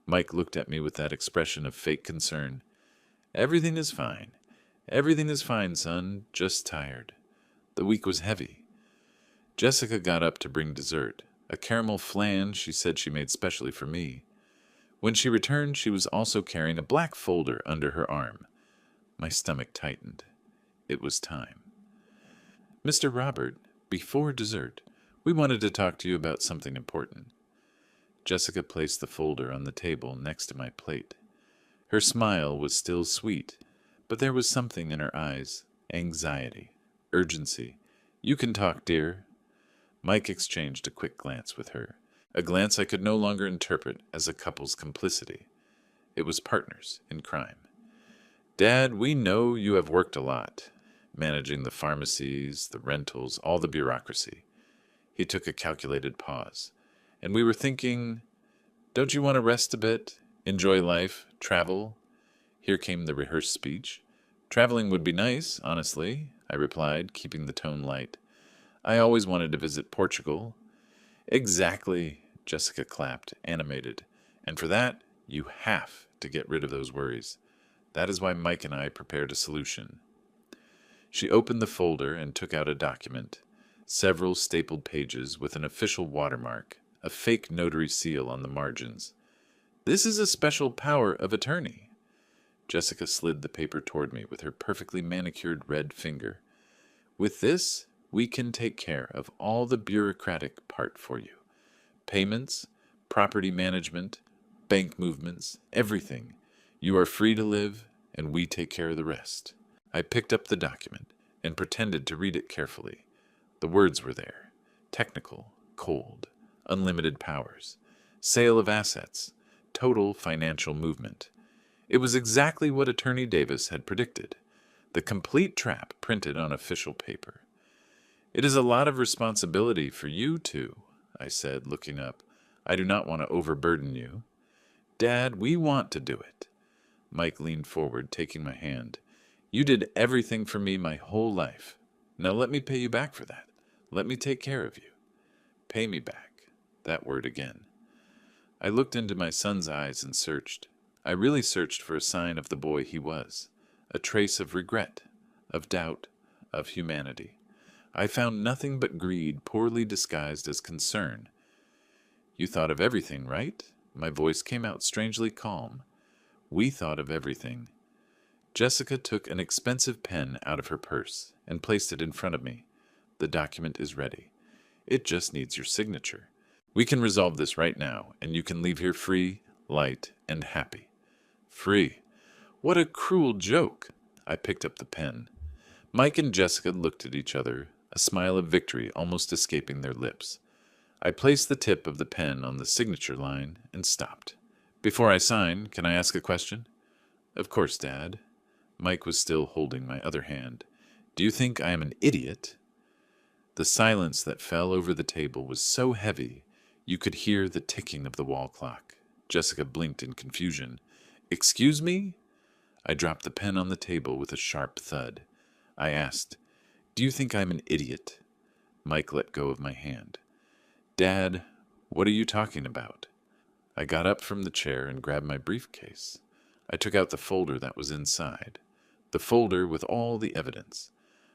Mike looked at me with that expression of fake concern. Everything is fine. Everything is fine, son. Just tired. The week was heavy. Jessica got up to bring dessert, a caramel flan she said she made specially for me. When she returned, she was also carrying a black folder under her arm. My stomach tightened. It was time. Mr. Robert, before dessert, we wanted to talk to you about something important. Jessica placed the folder on the table next to my plate. Her smile was still sweet, but there was something in her eyes, anxiety, urgency. You can talk, dear. Mike exchanged a quick glance with her, a glance I could no longer interpret as a couple's complicity. It was partners in crime. Dad, we know you have worked a lot, managing the pharmacies, the rentals, all the bureaucracy. He took a calculated pause, and we were thinking, don't you want to rest a bit, enjoy life, travel? Here came the rehearsed speech. Traveling would be nice, honestly, I replied, keeping the tone light. I always wanted to visit Portugal. Exactly, Jessica clapped, animated. And for that, you have to get rid of those worries. That is why Mike and I prepared a solution. She opened the folder and took out a document, several stapled pages with an official watermark, a fake notary seal on the margins. This is a special power of attorney. Jessica slid the paper toward me with her perfectly manicured red finger. With this, we can take care of all the bureaucratic part for you. Payments, property management, bank movements, everything. You are free to live, and we take care of the rest. I picked up the document and pretended to read it carefully. The words were there. Technical, cold, unlimited powers, sale of assets, total financial movement. It was exactly what Attorney Davis had predicted. The complete trap printed on official paper. It is a lot of responsibility for you two, I said, looking up. I do not want to overburden you. Dad, we want to do it. Mike leaned forward, taking my hand. You did everything for me my whole life. Now let me pay you back for that. Let me take care of you. Pay me back. That word again. I looked into my son's eyes and searched. I really searched for a sign of the boy he was, a trace of regret, of doubt, of humanity. I found nothing but greed poorly disguised as concern. You thought of everything, right? My voice came out strangely calm. We thought of everything. Jessica took an expensive pen out of her purse and placed it in front of me. The document is ready. It just needs your signature. We can resolve this right now, and you can leave here free, light, and happy. Free. What a cruel joke. I picked up the pen. Mike and Jessica looked at each other, a smile of victory almost escaping their lips. I placed the tip of the pen on the signature line and stopped. Before I sign, can I ask a question? Of course, Dad. Mike was still holding my other hand. Do you think I am an idiot? The silence that fell over the table was so heavy you could hear the ticking of the wall clock. Jessica blinked in confusion. Excuse me? I dropped the pen on the table with a sharp thud. I asked, Do you think I'm an idiot? Mike let go of my hand. Dad, what are you talking about? I got up from the chair and grabbed my briefcase. I took out the folder that was inside, the folder with all the evidence.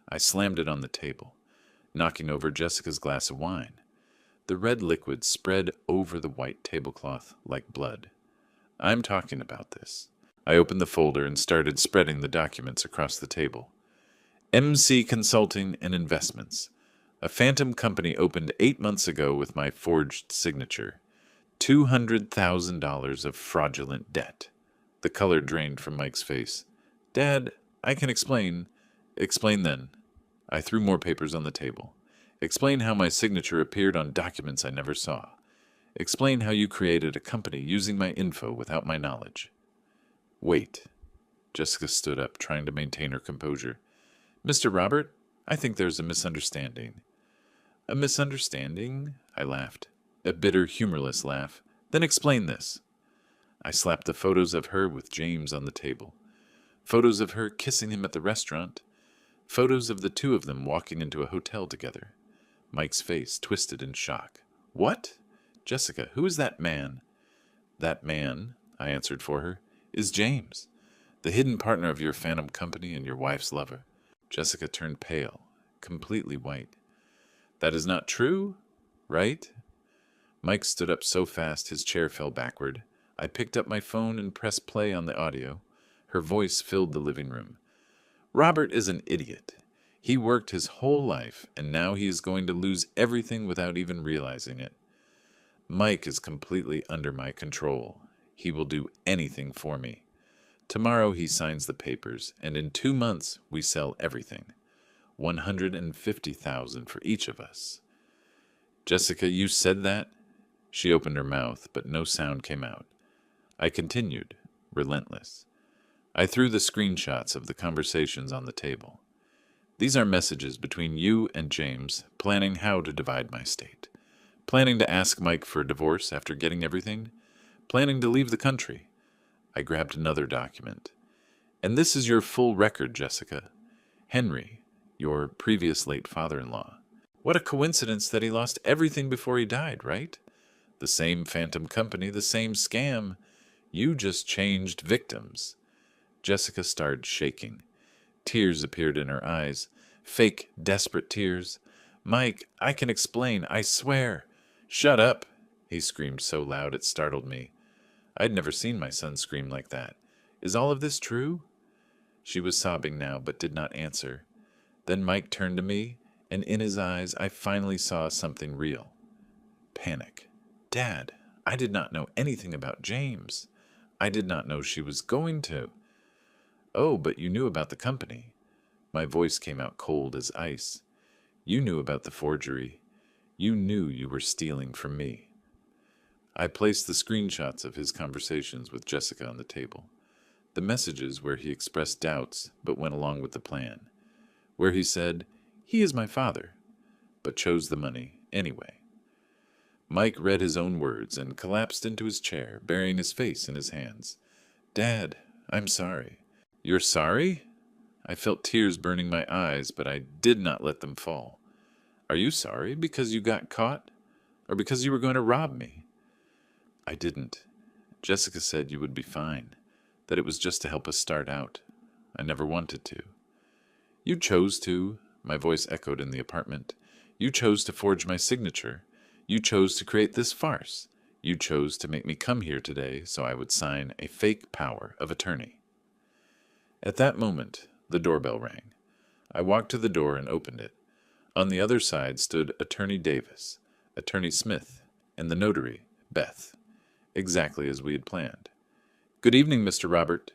I slammed it on the table, knocking over Jessica's glass of wine. The red liquid spread over the white tablecloth like blood. I'm talking about this. I opened the folder and started spreading the documents across the table. MC Consulting and Investments. A phantom company opened 8 months ago with my forged signature. $200,000 of fraudulent debt. The color drained from Mike's face. Dad, I can explain. Explain then. I threw more papers on the table. Explain how my signature appeared on documents I never saw. Explain how you created a company using my info without my knowledge. Wait. Jessica stood up, trying to maintain her composure. Mr. Robert, I think there's a misunderstanding. A misunderstanding? I laughed. A bitter, humorless laugh. Then explain this. I slapped the photos of her with James on the table. Photos of her kissing him at the restaurant. Photos of the two of them walking into a hotel together. Mike's face twisted in shock. What? Jessica, who is that man? That man, I answered for her, is James, the hidden partner of your phantom company and your wife's lover. Jessica turned pale, completely white. That is not true, right? Mike stood up so fast his chair fell backward. I picked up my phone and pressed play on the audio. Her voice filled the living room. Robert is an idiot. He worked his whole life, and now he is going to lose everything without even realizing it. Mike is completely under my control. He will do anything for me. Tomorrow he signs the papers, and in 2 months we sell everything. 150,000 for each of us. Jessica, you said that? She opened her mouth, but no sound came out. I continued, relentless. I threw the screenshots of the conversations on the table. These are messages between you and James, planning how to divide my estate. Planning to ask Mike for a divorce after getting everything. Planning to leave the country. I grabbed another document. And this is your full record, Jessica. Henry, your previous late father-in-law. What a coincidence that he lost everything before he died, right? The same phantom company, the same scam. You just changed victims. Jessica started shaking. Tears appeared in her eyes. Fake, desperate tears. Mike, I can explain, I swear. Shut up, he screamed so loud it startled me. I'd never seen my son scream like that. Is all of this true? She was sobbing now, but did not answer. Then Mike turned to me, and in his eyes I finally saw something real. Panic. Dad, I did not know anything about James. I did not know she was going to. Oh, but you knew about the company. My voice came out cold as ice. You knew about the forgery. You knew you were stealing from me. I placed the screenshots of his conversations with Jessica on the table. The messages where he expressed doubts but went along with the plan. Where he said, he is my father, but chose the money anyway. Mike read his own words and collapsed into his chair, burying his face in his hands. Dad, I'm sorry. You're sorry? I felt tears burning my eyes, but I did not let them fall. Are you sorry because you got caught? Or because you were going to rob me? I didn't. Jessica said you would be fine, that it was just to help us start out. I never wanted to. You chose to, my voice echoed in the apartment. You chose to forge my signature. You chose to create this farce. You chose to make me come here today so I would sign a fake power of attorney. At that moment, the doorbell rang. I walked to the door and opened it. On the other side stood Attorney Davis, Attorney Smith, and the notary, Beth, exactly as we had planned. Good evening, Mr. Robert.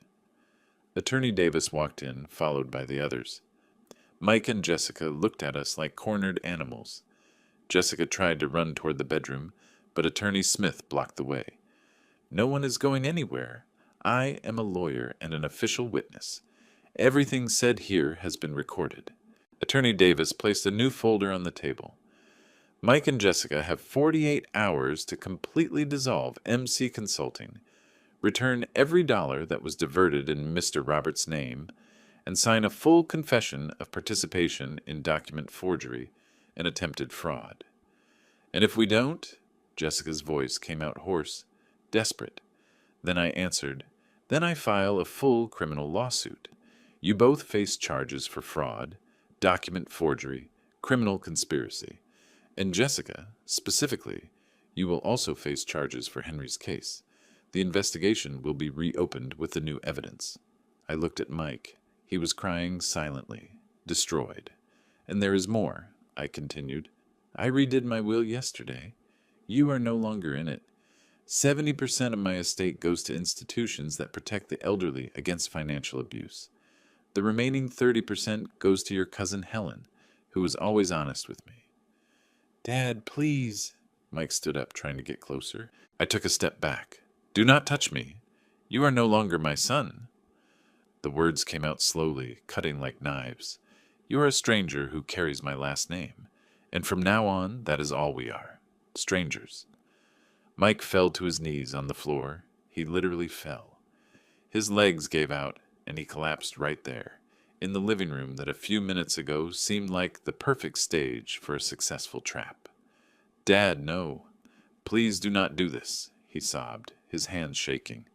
Attorney Davis walked in, followed by the others. Mike and Jessica looked at us like cornered animals. Jessica tried to run toward the bedroom, but Attorney Smith blocked the way. No one is going anywhere. I am a lawyer and an official witness. Everything said here has been recorded. Attorney Davis placed a new folder on the table. Mike and Jessica have 48 hours to completely dissolve MC Consulting, return every dollar that was diverted in Mr. Robert's name, and sign a full confession of participation in document forgery and attempted fraud. And if we don't, Jessica's voice came out hoarse, desperate. Then I answered, then I file a full criminal lawsuit. You both face charges for fraud, document forgery, criminal conspiracy. And Jessica, specifically, you will also face charges for Henry's case. The investigation will be reopened with the new evidence. I looked at Mike. He was crying silently, destroyed. And there is more, I continued. I redid my will yesterday. You are no longer in it. 70% of my estate goes to institutions that protect the elderly against financial abuse. The remaining 30% goes to your cousin Helen, who was always honest with me. Dad, please. Mike stood up, trying to get closer. I took a step back. Do not touch me. You are no longer my son. The words came out slowly, cutting like knives. You are a stranger who carries my last name, and from now on, that is all we are. Strangers. Mike fell to his knees on the floor. He literally fell. His legs gave out, and he collapsed right there, in the living room that a few minutes ago seemed like the perfect stage for a successful trap. Dad, no. Please do not do this, he sobbed, his hands shaking.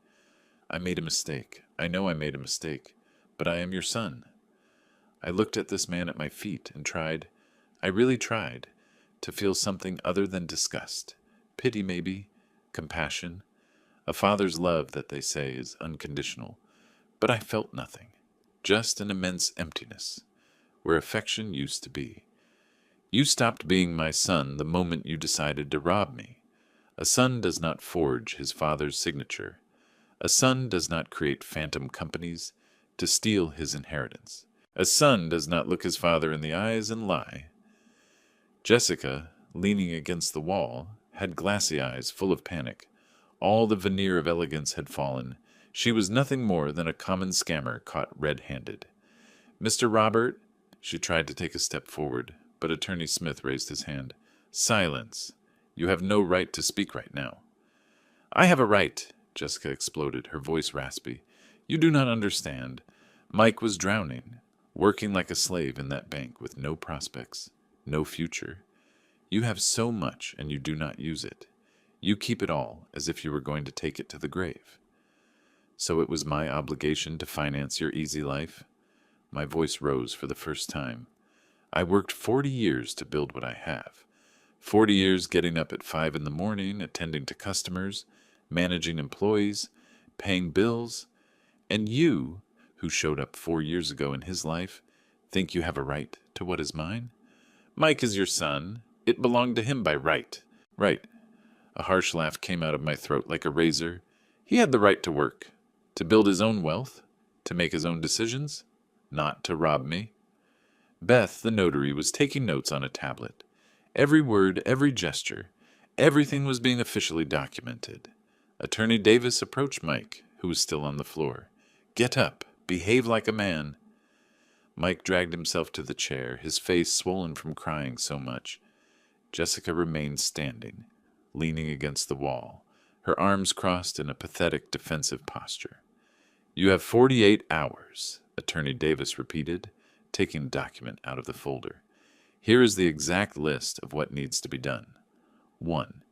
I made a mistake. I know I made a mistake, but I am your son. I looked at this man at my feet and tried, I really tried, to feel something other than disgust. Pity, maybe, compassion, a father's love that they say is unconditional. But I felt nothing, just an immense emptiness, where affection used to be. You stopped being my son the moment you decided to rob me. A son does not forge his father's signature. A son does not create phantom companies to steal his inheritance. A son does not look his father in the eyes and lie. Jessica, leaning against the wall, had glassy eyes full of panic. All the veneer of elegance had fallen. She was nothing more than a common scammer caught red-handed. Mr. Robert, she tried to take a step forward, but Attorney Smith raised his hand. Silence. You have no right to speak right now. I have a right, Jessica exploded, her voice raspy. You do not understand. Mike was drowning, working like a slave in that bank with no prospects, no future. You have so much and you do not use it. You keep it all as if you were going to take it to the grave. So it was my obligation to finance your easy life? My voice rose for the first time. I worked 40 years to build what I have. 40 years getting up at 5 in the morning, attending to customers, managing employees, paying bills. And you, who showed up 4 years ago in his life, think you have a right to what is mine? Mike is your son. It belonged to him by right. Right. A harsh laugh came out of my throat like a razor. He had the right to work, to build his own wealth, to make his own decisions, not to rob me. Beth, the notary, was taking notes on a tablet. Every word, every gesture, everything was being officially documented. Attorney Davis approached Mike, who was still on the floor. Get up. Behave like a man. Mike dragged himself to the chair, his face swollen from crying so much. Jessica remained standing, leaning against the wall, her arms crossed in a pathetic defensive posture. You have 48 hours, Attorney Davis repeated, taking a document out of the folder. Here is the exact list of what needs to be done. 1.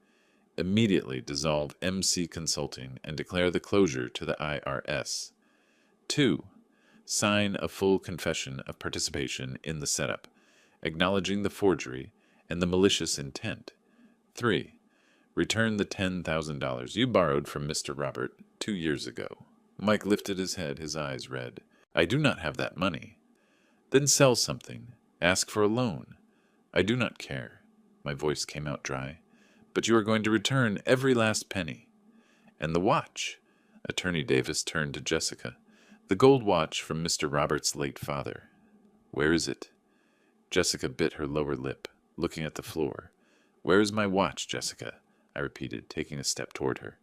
Immediately dissolve MC Consulting and declare the closure to the IRS. 2. Sign a full confession of participation in the setup, acknowledging the forgery and the malicious intent. 3. Return the $10,000 you borrowed from Mr. Robert 2 years ago. Mike lifted his head, his eyes red. I do not have that money. Then sell something. Ask for a loan. I do not care. My voice came out dry. But you are going to return every last penny. And the watch. Attorney Davis turned to Jessica. The gold watch from Mr. Robert's late father. Where is it? Jessica bit her lower lip, looking at the floor. Where is my watch, Jessica? I repeated, taking a step toward her.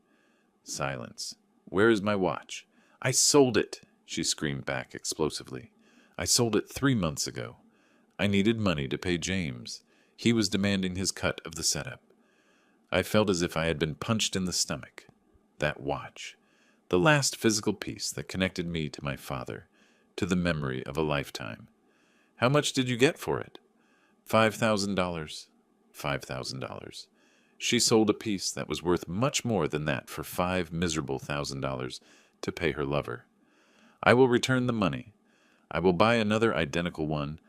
Silence. Where is my watch? I sold it, she screamed back explosively. I sold it 3 months ago. I needed money to pay James. He was demanding his cut of the setup. I felt as if I had been punched in the stomach. That watch. The last physical piece that connected me to my father, to the memory of a lifetime. How much did you get for it? $5,000. $5,000. She sold a piece that was worth much more than that for $5 miserable thousand to pay her lover. I will return the money. I will buy another identical one.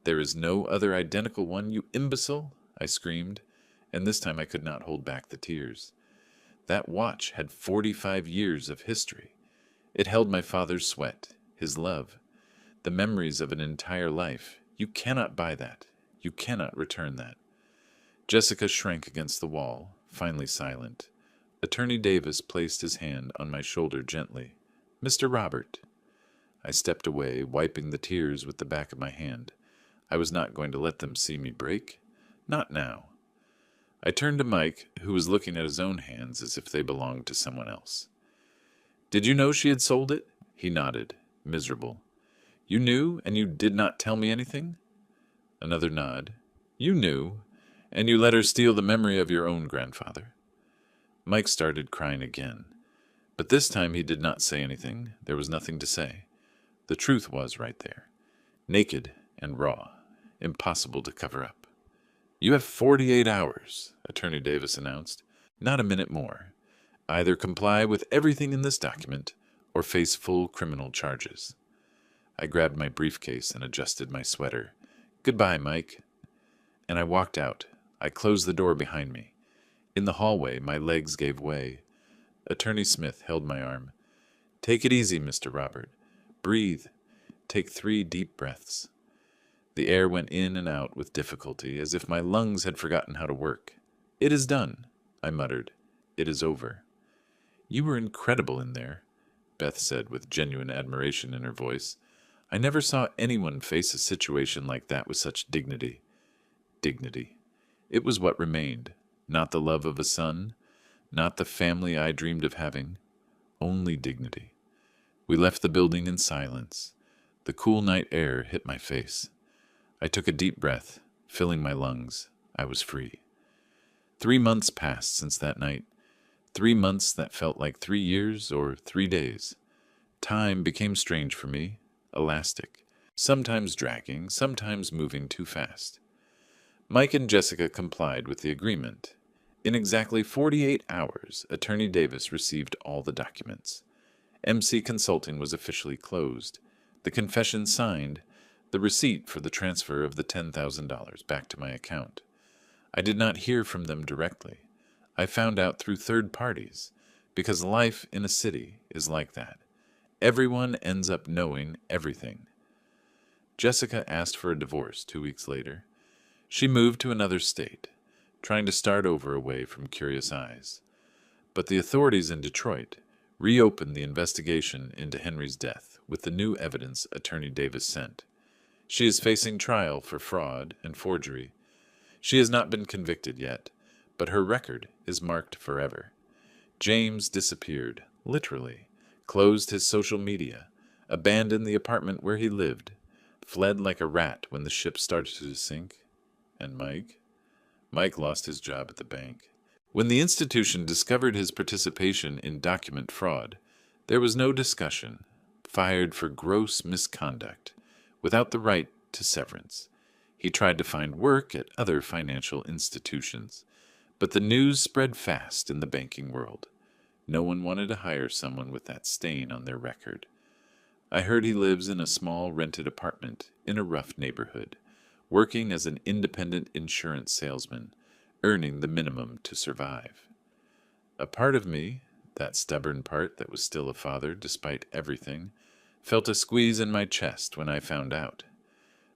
There is no other identical one, you imbecile, I screamed, and this time I could not hold back the tears. That watch had 45 years of history. It held my father's sweat, his love, the memories of an entire life. You cannot buy that. You cannot return that. Jessica shrank against the wall, finally silent. Attorney Davis placed his hand on my shoulder gently. Mr. Robert. I stepped away, wiping the tears with the back of my hand. I was not going to let them see me break. Not now. I turned to Mike, who was looking at his own hands as if they belonged to someone else. Did you know she had sold it? He nodded, miserable. You knew, and you did not tell me anything? Another nod. You knew, and you let her steal the memory of your own grandfather. Mike started crying again. But this time he did not say anything. There was nothing to say. The truth was right there. Naked and raw. Impossible to cover up. You have 48 hours, Attorney Davis announced. Not a minute more. Either comply with everything in this document or face full criminal charges. I grabbed my briefcase and adjusted my sweater. Goodbye, Mike. And I walked out. I closed the door behind me. In the hallway, my legs gave way. Attorney Smith held my arm. Take it easy, Mr. Robert. Breathe. Take 3 deep breaths. The air went in and out with difficulty, as if my lungs had forgotten how to work. It is done, I muttered. It is over. You were incredible in there, Beth said with genuine admiration in her voice. I never saw anyone face a situation like that with such dignity. Dignity. It was what remained. Not the love of a son, not the family I dreamed of having. Only dignity. We left the building in silence. The cool night air hit my face. I took a deep breath, filling my lungs. I was free. 3 months passed since that night. 3 months that felt like 3 years or 3 days. Time became strange for me, elastic, sometimes dragging, sometimes moving too fast. Mike and Jessica complied with the agreement. In exactly 48 hours, Attorney Davis received all the documents. MC Consulting was officially closed, the confession signed, the receipt for the transfer of the $10,000 back to my account. I did not hear from them directly. I found out through third parties, because life in a city is like that. Everyone ends up knowing everything. Jessica asked for a divorce 2 weeks later. She moved to another state, trying to start over away from curious eyes. But the authorities in Detroit reopened the investigation into Henry's death with the new evidence Attorney Davis sent. She is facing trial for fraud and forgery. She has not been convicted yet, but her record is marked forever. James disappeared, literally, closed his social media, abandoned the apartment where he lived, fled like a rat when the ship started to sink. And Mike? Mike lost his job at the bank. When the institution discovered his participation in document fraud, there was no discussion. Fired for gross misconduct, without the right to severance. He tried to find work at other financial institutions, but the news spread fast in the banking world. No one wanted to hire someone with that stain on their record. I heard he lives in a small rented apartment in a rough neighborhood, working as an independent insurance salesman, earning the minimum to survive. A part of me, that stubborn part that was still a father despite everything, felt a squeeze in my chest when I found out.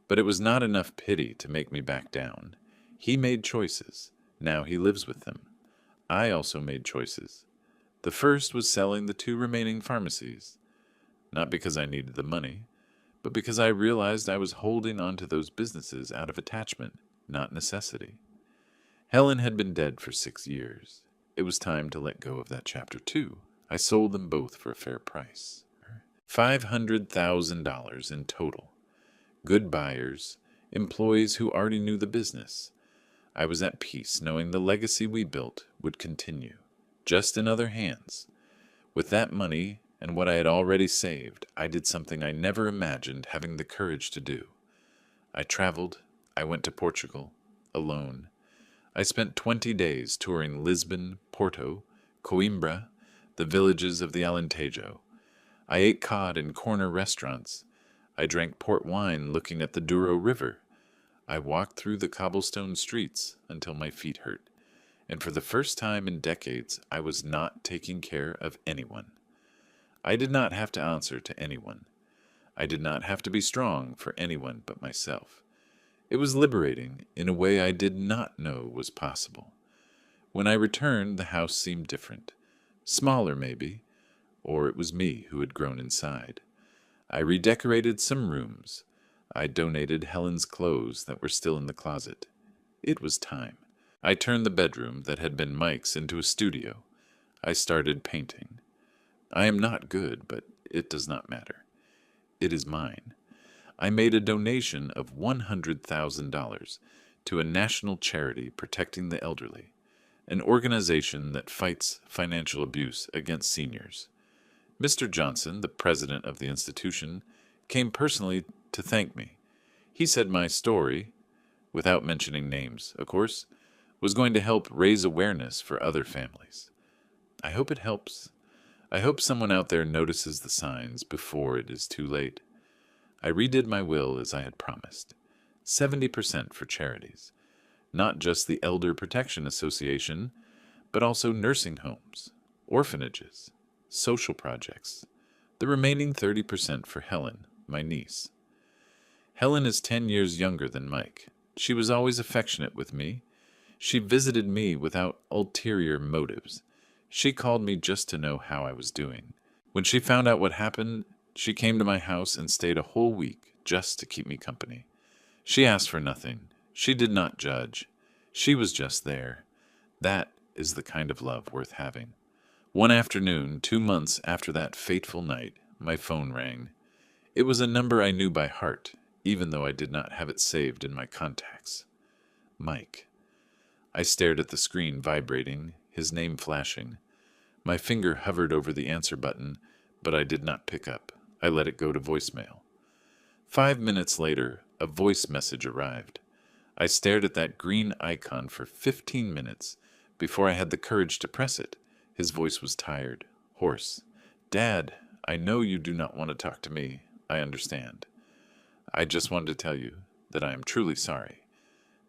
But it was not enough pity to make me back down. He made choices. Now he lives with them. I also made choices. The first was selling the 2 remaining pharmacies. Not because I needed the money, but because I realized I was holding on to those businesses out of attachment, not necessity. Helen had been dead for 6 years. It was time to let go of that chapter too. I sold them both for a fair price. $500,000 in total. Good buyers, employees who already knew the business. I was at peace knowing the legacy we built would continue, just in other hands. With that money and what I had already saved, I did something I never imagined having the courage to do. I traveled. I went to Portugal, alone. I spent 20 days touring Lisbon, Porto, Coimbra, the villages of the Alentejo. I ate cod in corner restaurants. I drank port wine looking at the Douro River. I walked through the cobblestone streets until my feet hurt. And for the first time in decades, I was not taking care of anyone. I did not have to answer to anyone. I did not have to be strong for anyone but myself. It was liberating in a way I did not know was possible. When I returned, the house seemed different. Smaller, maybe, or it was me who had grown inside. I redecorated some rooms. I donated Helen's clothes that were still in the closet. It was time. I turned the bedroom that had been Mike's into a studio. I started painting. I am not good, but it does not matter. It is mine. I made a donation of $100,000 to a national charity protecting the elderly, an organization that fights financial abuse against seniors. Mr. Johnson, the president of the institution, came personally to thank me. He said my story, without mentioning names, of course, was going to help raise awareness for other families. I hope it helps. I hope someone out there notices the signs before it is too late. I redid my will as I had promised. 70% for charities. Not just the Elder Protection Association, but also nursing homes, orphanages, social projects. The remaining 30% for Helen, my niece. Helen is 10 years younger than Mike. She was always affectionate with me. She visited me without ulterior motives. She called me just to know how I was doing. When she found out what happened, she came to my house and stayed a whole week just to keep me company. She asked for nothing. She did not judge. She was just there. That is the kind of love worth having. One afternoon, 2 months after that fateful night, my phone rang. It was a number I knew by heart, even though I did not have it saved in my contacts. Mike. I stared at the screen vibrating, his name flashing. My finger hovered over the answer button, but I did not pick up. I let it go to voicemail. 5 minutes later, a voice message arrived. I stared at that green icon for 15 minutes before I had the courage to press it. His voice was tired, hoarse. Dad, I know you do not want to talk to me. I understand. I just wanted to tell you that I am truly sorry.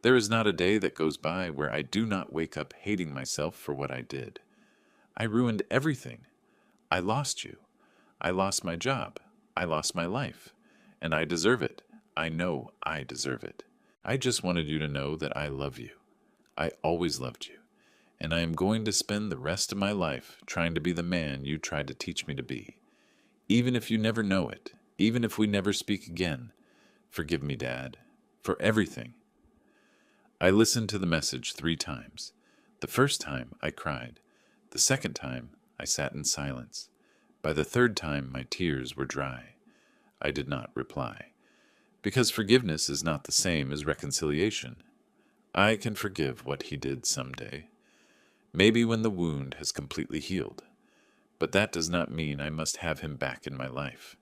There is not a day that goes by where I do not wake up hating myself for what I did. I ruined everything. I lost you. I lost my job. I lost my life. And I deserve it. I know I deserve it. I just wanted you to know that I love you. I always loved you. And I am going to spend the rest of my life trying to be the man you tried to teach me to be. Even if you never know it, even if we never speak again, forgive me, Dad, for everything. I listened to the message 3 times. The first time, I cried. The second time, I sat in silence. By the third time, my tears were dry. I did not reply. Because forgiveness is not the same as reconciliation. I can forgive what he did someday. Maybe when the wound has completely healed. But that does not mean I must have him back in my life.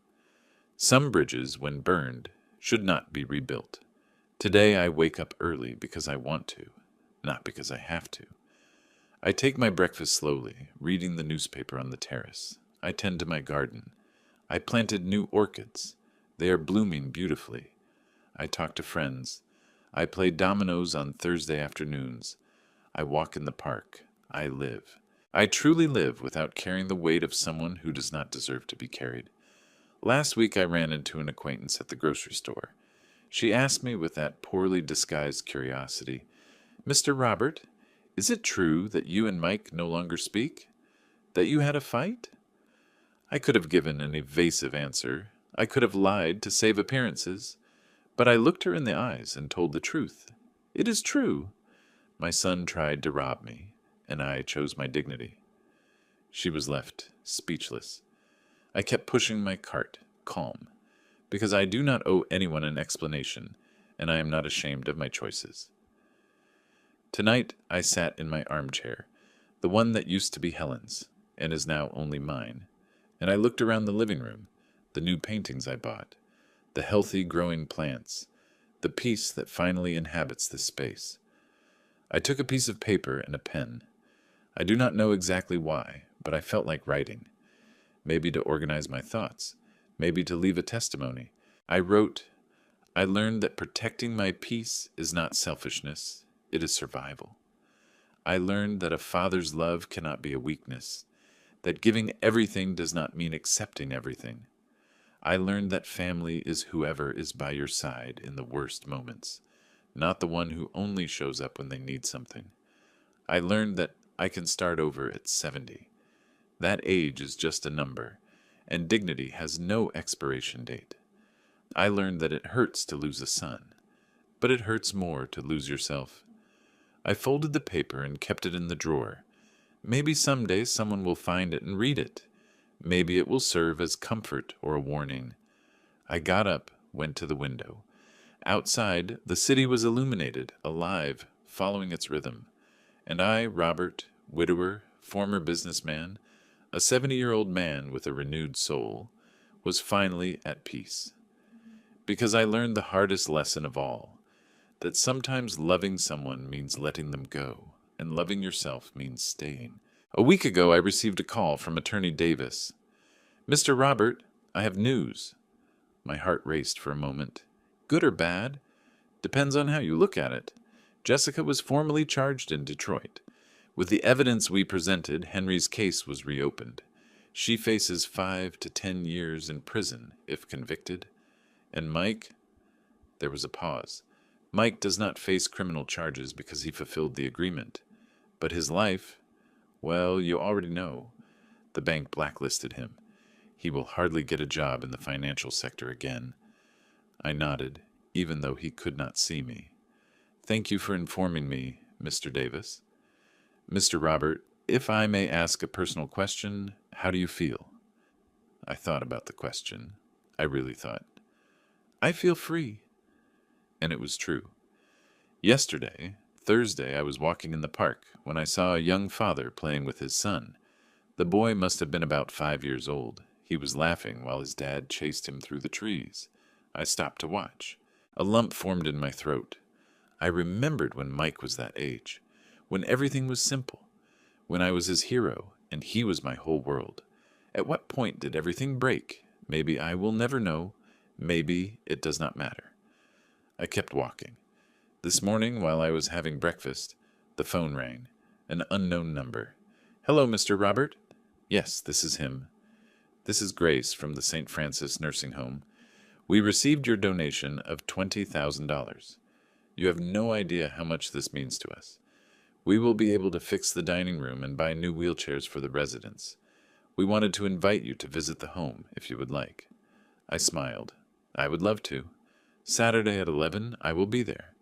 Some bridges, when burned, should not be rebuilt. Today I wake up early because I want to, not because I have to. I take my breakfast slowly, reading the newspaper on the terrace. I tend to my garden. I planted new orchids. They are blooming beautifully. I talk to friends. I play dominoes on Thursday afternoons. I walk in the park. I live. I truly live without carrying the weight of someone who does not deserve to be carried. Last week I ran into an acquaintance at the grocery store. She asked me with that poorly disguised curiosity, "Mr. Robert, is it true that you and Mike no longer speak? That you had a fight?" I could have given an evasive answer. I could have lied to save appearances. But I looked her in the eyes and told the truth. It is true. My son tried to rob me, and I chose my dignity. She was left speechless. I kept pushing my cart, calm, because I do not owe anyone an explanation, and I am not ashamed of my choices. Tonight I sat in my armchair, the one that used to be Helen's, and is now only mine, and I looked around the living room, the new paintings I bought, the healthy growing plants, the peace that finally inhabits this space. I took a piece of paper and a pen. I do not know exactly why, but I felt like writing. Maybe to organize my thoughts, maybe to leave a testimony. I wrote, "I learned that protecting my peace is not selfishness, it is survival. I learned that a father's love cannot be a weakness, that giving everything does not mean accepting everything. I learned that family is whoever is by your side in the worst moments, not the one who only shows up when they need something. I learned that I can start over at 70. That age is just a number, and dignity has no expiration date. I learned that it hurts to lose a son, but it hurts more to lose yourself. I folded the paper and kept it in the drawer. Maybe someday someone will find it and read it. Maybe it will serve as comfort or a warning. I got up, went to the window. Outside, the city was illuminated, alive, following its rhythm. And I, Robert, widower, former businessman, a 70-year-old man with a renewed soul, was finally at peace. Because I learned the hardest lesson of all, that sometimes loving someone means letting them go, and loving yourself means staying. A week ago, I received a call from Attorney Davis. Mr. Robert, I have news. My heart raced for a moment. Good or bad? Depends on how you look at it. Jessica was formally charged in Detroit. With the evidence we presented, Henry's case was reopened. She faces 5 to 10 years in prison if convicted. And Mike? There was a pause. Mike does not face criminal charges because he fulfilled the agreement. But his life, well, you already know. The bank blacklisted him. He will hardly get a job in the financial sector again. I nodded, even though he could not see me. Thank you for informing me, Mr. Davis. Mr. Robert, if I may ask a personal question, how do you feel? I thought about the question. I really thought. I feel free. And it was true. Yesterday, Thursday, I was walking in the park when I saw a young father playing with his son. The boy must have been about 5 years old. He was laughing while his dad chased him through the trees. I stopped to watch. A lump formed in my throat. I remembered when Mike was that age, when everything was simple, when I was his hero and he was my whole world. At what point did everything break? Maybe I will never know. Maybe it does not matter. I kept walking. This morning, while I was having breakfast, the phone rang. An unknown number. Hello, Mr. Robert? Yes, this is him. This is Grace from the St. Francis Nursing Home. We received your donation of $20,000. You have no idea how much this means to us. We will be able to fix the dining room and buy new wheelchairs for the residents. We wanted to invite you to visit the home, if you would like. I smiled. I would love to. Saturday at 11, I will be there.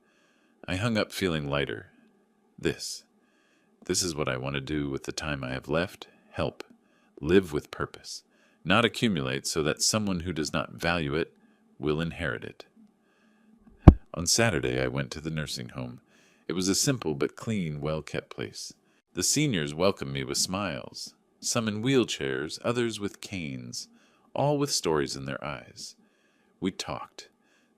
I hung up feeling lighter. This is what I want to do with the time I have left. Help. Live with purpose. Not accumulate so that someone who does not value it will inherit it. On Saturday, I went to the nursing home. It was a simple but clean, well-kept place. The seniors welcomed me with smiles, some in wheelchairs, others with canes, all with stories in their eyes. We talked.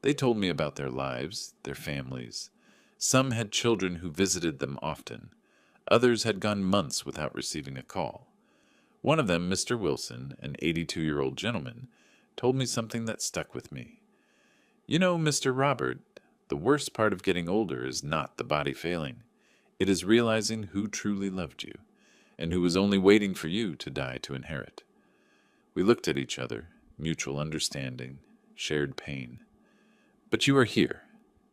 They told me about their lives, their families. Some had children who visited them often. Others had gone months without receiving a call. One of them, Mr. Wilson, an 82-year-old gentleman, told me something that stuck with me. You know, Mr. Robert, the worst part of getting older is not the body failing. It is realizing who truly loved you, and who was only waiting for you to die to inherit. We looked at each other, mutual understanding, shared pain. But you are here,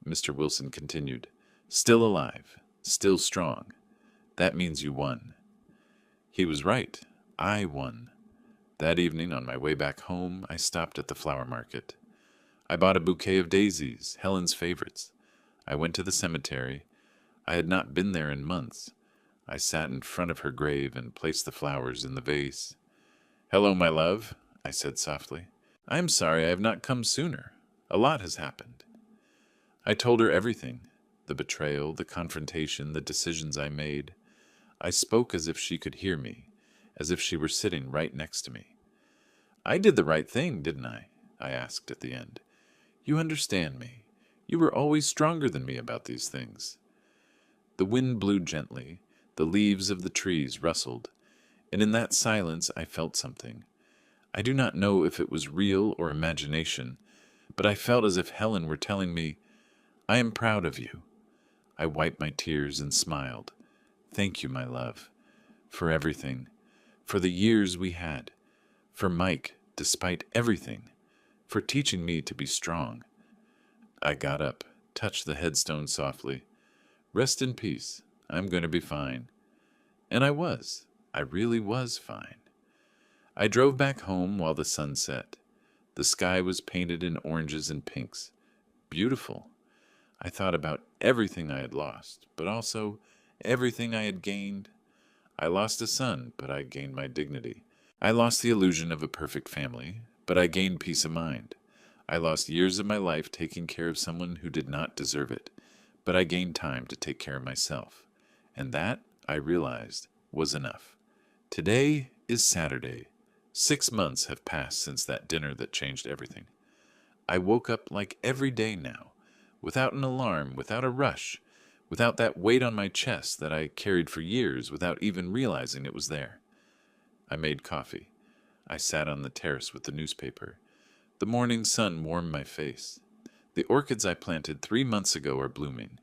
Mr. Wilson continued, still alive, still strong. That means you won. He was right. I won. That evening, on my way back home, I stopped at the flower market. I bought a bouquet of daisies, Helen's favorites. I went to the cemetery. I had not been there in months. I sat in front of her grave and placed the flowers in the vase. Hello, my love, I said softly. I am sorry I have not come sooner. A lot has happened. I told her everything, the betrayal, the confrontation, the decisions I made. I spoke as if she could hear me, as if she were sitting right next to me. I did the right thing, didn't I? I asked at the end. You understand me. You were always stronger than me about these things. The wind blew gently, the leaves of the trees rustled, and in that silence I felt something. I do not know if it was real or imagination, but I felt as if Helen were telling me, I am proud of you. I wiped my tears and smiled. Thank you, my love, for everything, for the years we had, for Mike, despite everything, for teaching me to be strong. I got up, touched the headstone softly. Rest in peace. I'm going to be fine. And I was. I really was fine. I drove back home while the sun set. The sky was painted in oranges and pinks. Beautiful. I thought about everything I had lost, but also everything I had gained. I lost a son, but I gained my dignity. I lost the illusion of a perfect family, but I gained peace of mind. I lost years of my life taking care of someone who did not deserve it, but I gained time to take care of myself. And that, I realized, was enough. Today is Saturday. 6 months have passed since that dinner that changed everything. I woke up like every day now, without an alarm, without a rush, without that weight on my chest that I carried for years without even realizing it was there. I made coffee. I sat on the terrace with the newspaper. The morning sun warmed my face. The orchids I planted 3 months ago are blooming.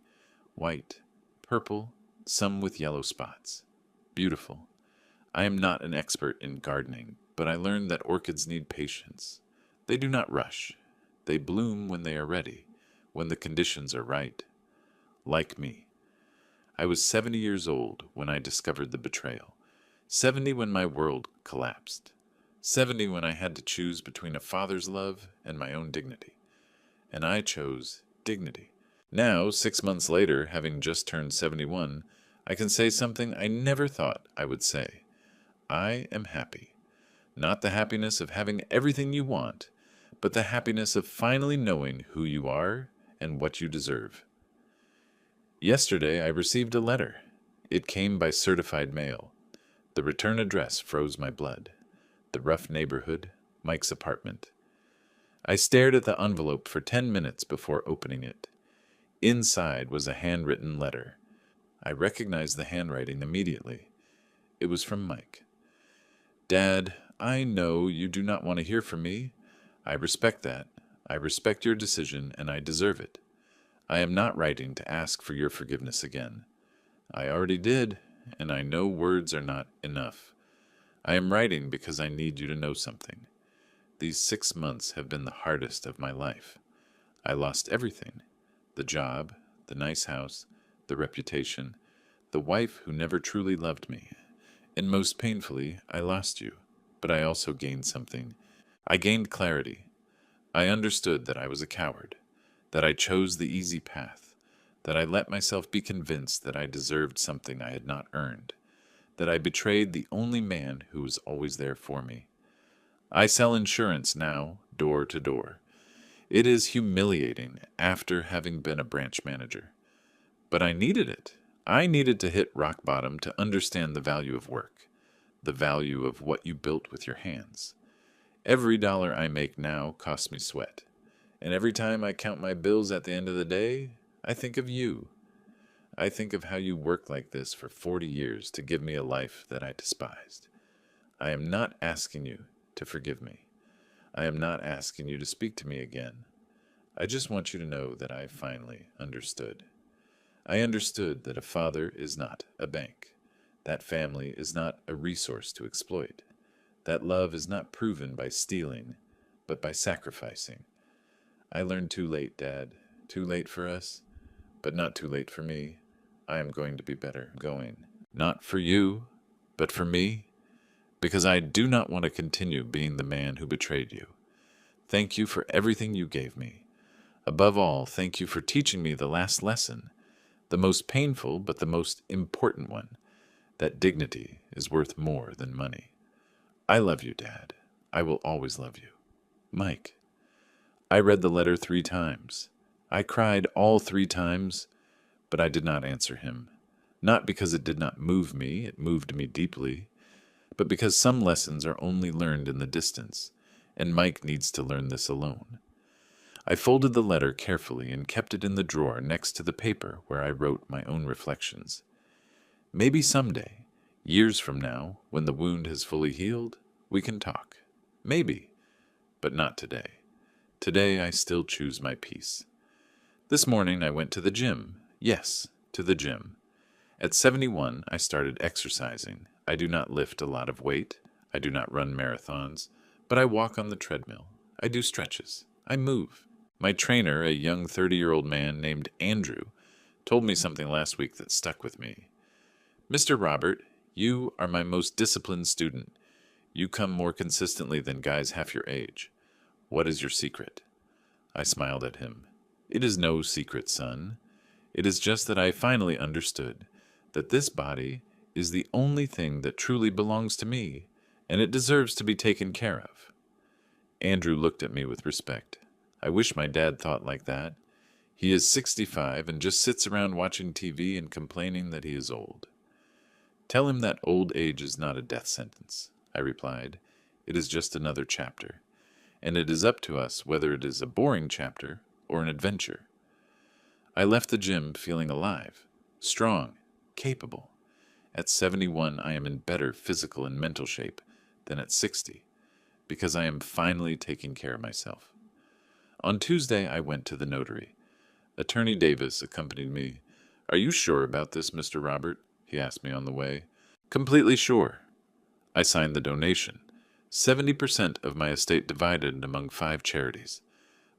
White, purple, some with yellow spots. Beautiful. I am not an expert in gardening, but I learned that orchids need patience. They do not rush. They bloom when they are ready, when the conditions are right. Like me. I was 70 years old when I discovered the betrayal. 70 when my world collapsed. 70 when I had to choose between a father's love and my own dignity. And I chose dignity. Now, 6 months later, having just turned 71, I can say something I never thought I would say. I am happy. Not the happiness of having everything you want, but the happiness of finally knowing who you are and what you deserve. Yesterday, I received a letter. It came by certified mail. The return address froze my blood. The rough neighborhood, Mike's apartment. I stared at the envelope for 10 minutes before opening it. Inside was a handwritten letter. I recognized the handwriting immediately. It was from Mike. Dad, I know you do not want to hear from me. I respect that. I respect your decision, and I deserve it. I am not writing to ask for your forgiveness again. I already did, and I know words are not enough. I am writing because I need you to know something. These 6 months have been the hardest of my life. I lost everything. The job, the nice house, the reputation, the wife who never truly loved me. And most painfully, I lost you, but I also gained something. I gained clarity. I understood that I was a coward, that I chose the easy path, that I let myself be convinced that I deserved something I had not earned, that I betrayed the only man who was always there for me. I sell insurance now, door to door. It is humiliating after having been a branch manager. But I needed it. I needed to hit rock bottom to understand the value of work, the value of what you built with your hands. Every dollar I make now costs me sweat. And every time I count my bills at the end of the day, I think of you. I think of how you worked like this for 40 years to give me a life that I despised. I am not asking you to forgive me. I am not asking you to speak to me again. I just want you to know that I finally understood. I understood that a father is not a bank. That family is not a resource to exploit. That love is not proven by stealing, but by sacrificing. I learned too late, Dad. Too late for us, but not too late for me. I am going to be better going. Not for you, but for me, because I do not want to continue being the man who betrayed you. Thank you for everything you gave me. Above all, thank you for teaching me the last lesson, the most painful but the most important one, that dignity is worth more than money. I love you, Dad. I will always love you. Mike. I read the letter 3 times. I cried all 3 times, but I did not answer him. Not because it did not move me, it moved me deeply, but because some lessons are only learned in the distance, and Mike needs to learn this alone. I folded the letter carefully and kept it in the drawer next to the paper where I wrote my own reflections. Maybe someday, years from now, when the wound has fully healed, we can talk. Maybe, but not today. Today I still choose my peace. This morning I went to the gym. Yes, to the gym. At 71, I started exercising. I do not lift a lot of weight. I do not run marathons, but I walk on the treadmill. I do stretches. I move. My trainer, a young 30-year-old man named Andrew, told me something last week that stuck with me. Mr. Robert, you are my most disciplined student. You come more consistently than guys half your age. What is your secret? I smiled at him. It is no secret, son. It is just that I finally understood that this body is the only thing that truly belongs to me, and it deserves to be taken care of. Andrew looked at me with respect. I wish my dad thought like that. He is 65 and just sits around watching TV and complaining that he is old. Tell him that old age is not a death sentence, I replied. It is just another chapter, and it is up to us whether it is a boring chapter or an adventure. I left the gym feeling alive. strong, capable. At 71, I am in better physical and mental shape than at 60, because I am finally taking care of myself. On Tuesday, I went to the notary. Attorney Davis accompanied me. "Are you sure about this, Mr. Robert?" he asked me on the way. "Completely sure." I signed the donation. 70% of my estate divided among 5 charities.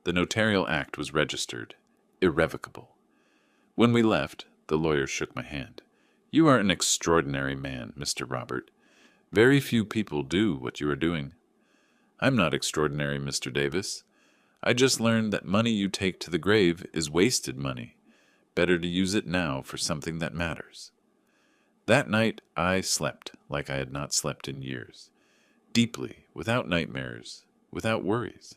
The notarial act was registered. Irrevocable. When we left, the lawyer shook my hand. "You are an extraordinary man, Mr. Robert. Very few people do what you are doing." "I'm not extraordinary, Mr. Davis. I just learned that money you take to the grave is wasted money. Better to use it now for something that matters." That night I slept like I had not slept in years. Deeply, without nightmares, without worries.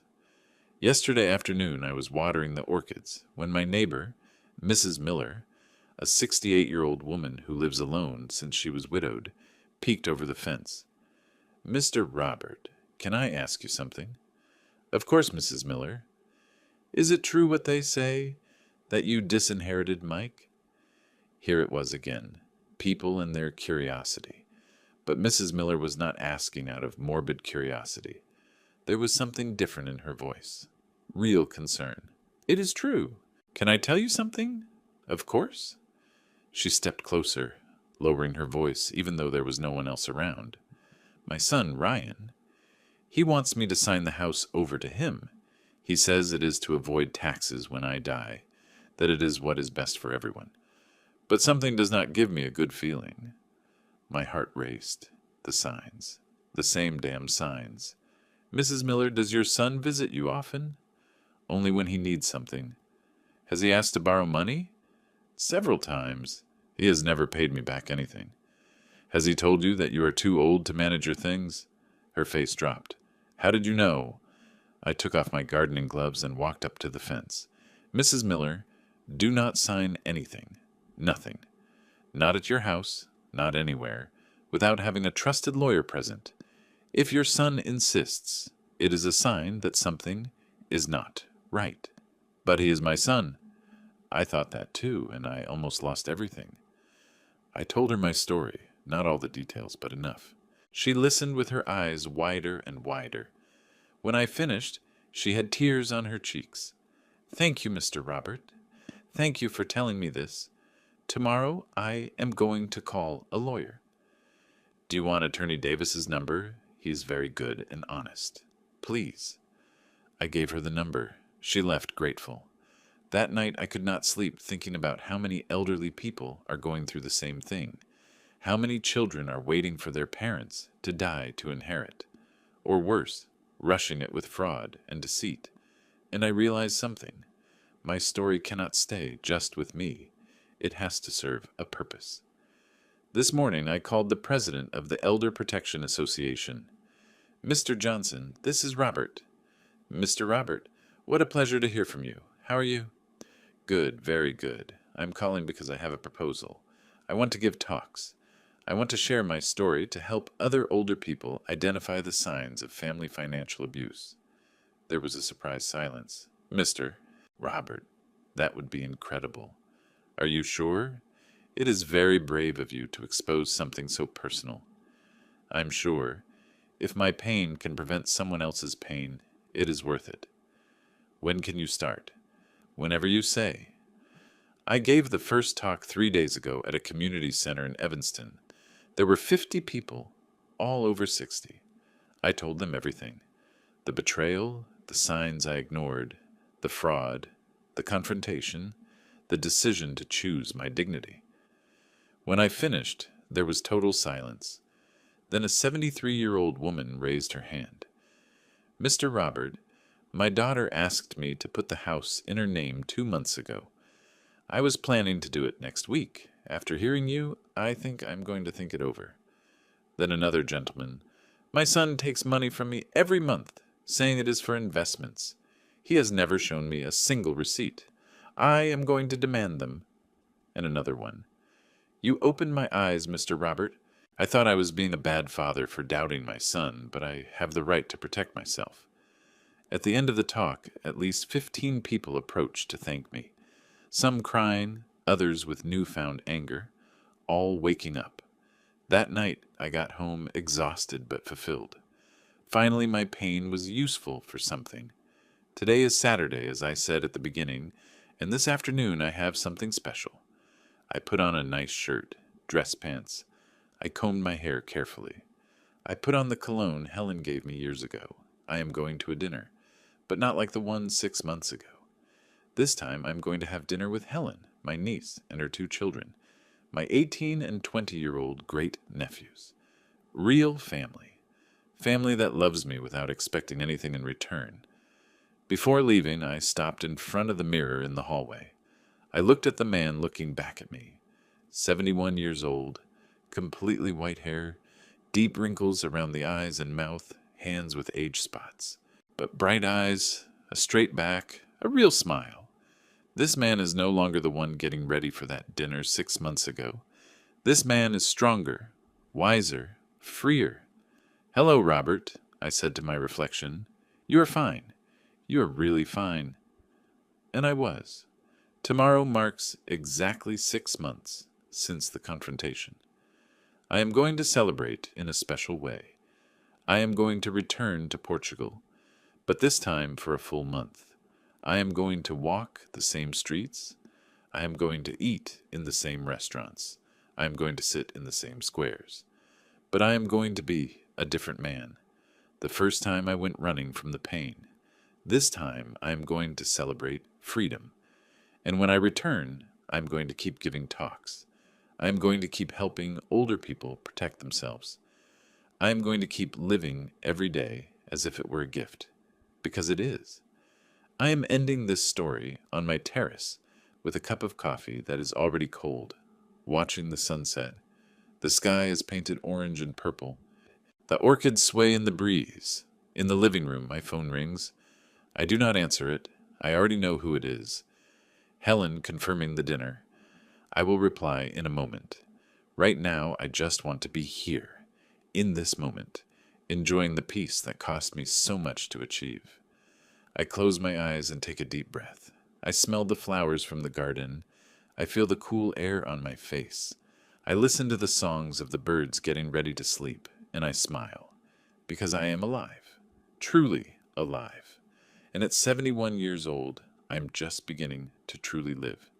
Yesterday afternoon I was watering the orchids when my neighbor, Mrs. Miller, a 68-year-old woman who lives alone since she was widowed, peeked over the fence. "Mr. Robert, can I ask you something?" "Of course, Mrs. Miller." "Is it true what they say, that you disinherited Mike?" Here it was again, people and their curiosity. But Mrs. Miller was not asking out of morbid curiosity. There was something different in her voice. Real concern. "It is true. Can I tell you something?" "Of course." She stepped closer, lowering her voice, even though there was no one else around. "My son, Ryan, he wants me to sign the house over to him. He says it is to avoid taxes when I die, that it is what is best for everyone. But something does not give me a good feeling." My heart raced. The signs. The same damn signs. "Mrs. Miller, does your son visit you often?" "Only when he needs something." "Has he asked to borrow money?" "Several times. He has never paid me back anything." "Has he told you that you are too old to manage your things?" Her face dropped. "How did you know?" I took off my gardening gloves and walked up to the fence. "Mrs. Miller, do not sign anything. Nothing. Not at your house, not anywhere, without having a trusted lawyer present. If your son insists, it is a sign that something is not right." "But he is my son." I thought that too, and I almost lost everything. I told her my story, not all the details, but enough. She listened with her eyes wider and wider. When I finished, she had tears on her cheeks. "Thank you, Mr. Robert. Thank you for telling me this. Tomorrow I am going to call a lawyer." "Do you want Attorney Davis's number? He is very good and honest." "Please." I gave her the number. She left grateful. That night I could not sleep thinking about how many elderly people are going through the same thing. How many children are waiting for their parents to die to inherit. Or worse, rushing it with fraud and deceit. And I realized something. My story cannot stay just with me. It has to serve a purpose. This morning I called the president of the Elder Protection Association. "Mr. Johnson, this is Robert." "Mr. Robert, what a pleasure to hear from you. How are you?" "Good, very good. I'm calling because I have a proposal. I want to give talks. I want to share my story to help other older people identify the signs of family financial abuse." There was a surprised silence. "Mr. Robert, that would be incredible. Are you sure? It is very brave of you to expose something so personal." "I'm sure. If my pain can prevent someone else's pain, it is worth it." "When can you start?" "Whenever you say." I gave the first talk 3 days ago at a community center in Evanston. There were 50 people, all over 60. I told them everything. The betrayal, the signs I ignored, the fraud, the confrontation, the decision to choose my dignity. When I finished, there was total silence. Then a 73-year-old woman raised her hand. "Mr. Robert, my daughter asked me to put the house in her name 2 months ago. I was planning to do it next week. After hearing you, I think I'm going to think it over." Then another gentleman. "My son takes money from me every month, saying it is for investments. He has never shown me a single receipt. I am going to demand them." And another one. "You opened my eyes, Mr. Robert. I thought I was being a bad father for doubting my son, but I have the right to protect myself." At the end of the talk, at least 15 people approached to thank me. Some crying, others with newfound anger, all waking up. That night, I got home exhausted but fulfilled. Finally, my pain was useful for something. Today is Saturday, as I said at the beginning, and this afternoon I have something special. I put on a nice shirt, dress pants. I combed my hair carefully. I put on the cologne Helen gave me years ago. I am going to a dinner, but not like the one 6 months ago. This time I'm going to have dinner with Helen, my niece, and her 2 children, my 18 and 20-year-old great-nephews. Real family. Family that loves me without expecting anything in return. Before leaving, I stopped in front of the mirror in the hallway. I looked at the man looking back at me. 71 years old, completely white hair, deep wrinkles around the eyes and mouth, hands with age spots. But bright eyes, a straight back, a real smile. This man is no longer the one getting ready for that dinner 6 months ago. This man is stronger, wiser, freer. "Hello, Robert," I said to my reflection. "You are fine. You are really fine." And I was. Tomorrow marks exactly 6 months since the confrontation. I am going to celebrate in a special way. I am going to return to Portugal, but this time for a full month. I am going to walk the same streets. I am going to eat in the same restaurants. I am going to sit in the same squares. But I am going to be a different man. The first time I went running from the pain. This time I am going to celebrate freedom. And when I return, I am going to keep giving talks. I am going to keep helping older people protect themselves. I am going to keep living every day as if it were a gift, because it is. I am ending this story on my terrace with a cup of coffee that is already cold, watching the sunset. The sky is painted orange and purple. The orchids sway in the breeze. In the living room, my phone rings. I do not answer it. I already know who it is. Helen confirming the dinner. I will reply in a moment. Right now, I just want to be here, in this moment, enjoying the peace that cost me so much to achieve. I close my eyes and take a deep breath. I smell the flowers from the garden. I feel the cool air on my face. I listen to the songs of the birds getting ready to sleep, and I smile, because I am alive, truly alive. And at 71 years old, I am just beginning to truly live.